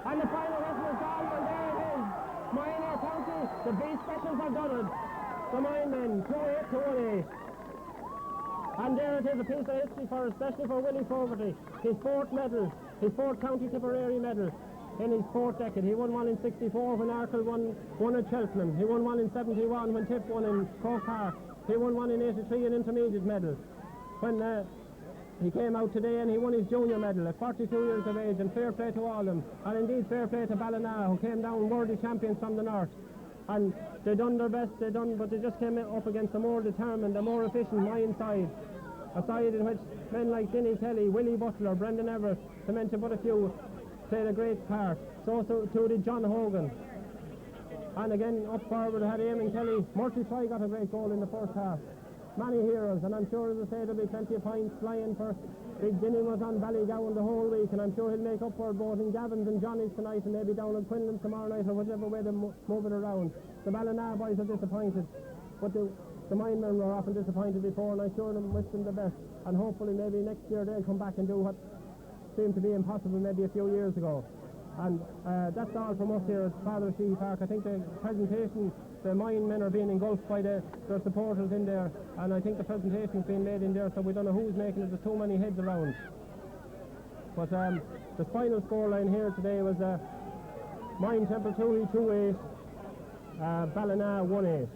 S1: And the final whistle is gone, and there it is. Minor County, the B specials have done it. The mine men, 2-8 to 1-8. And there it is, a piece of history for, especially for Willie Fogarty. His 4th medal, his 4th County Tipperary medal. in his fourth decade. He won one in 64 when Arkle won at Cheltenham. He won one in 71 when Tip won in Croke Park. He won one in 83 an intermediate medal. When he came out today and he won his junior medal at 42 years of age, and fair play to all of them. And indeed fair play to Ballina, who came down worthy champions from the north. And they done their best, but they just came up against a more determined, a more efficient Mayan side. A side in which men like Dinny Kelly, Willie Butler, Brendan Everett, to mention but a few, played a great part. So too did John Hogan. And again, up forward had Eamon Kelly. Murphy Fry got a great goal in the first half. Many heroes, and I'm sure, as I say, there'll be plenty of points flying for. Big Dinny was on Ballygowan the whole week, and I'm sure he'll make up for it both in Gavin's and Johnny's tonight, and maybe down in Quinlan's tomorrow night, or whichever way they move it around. The Ballina boys are disappointed, but the Mayan men were often disappointed before, and I sure them wish them the best. And hopefully maybe next year they'll come back and do what seemed to be impossible maybe a few years ago. And that's all from us here at Father Sheehy Park. I think the presentation, the Mayan men are being engulfed by their supporters in there, and I think the presentation's being made in there, so we don't know who's making it. There's too many heads around. But the final scoreline here today was Mayan Temple 2-8, Ballina 1-8.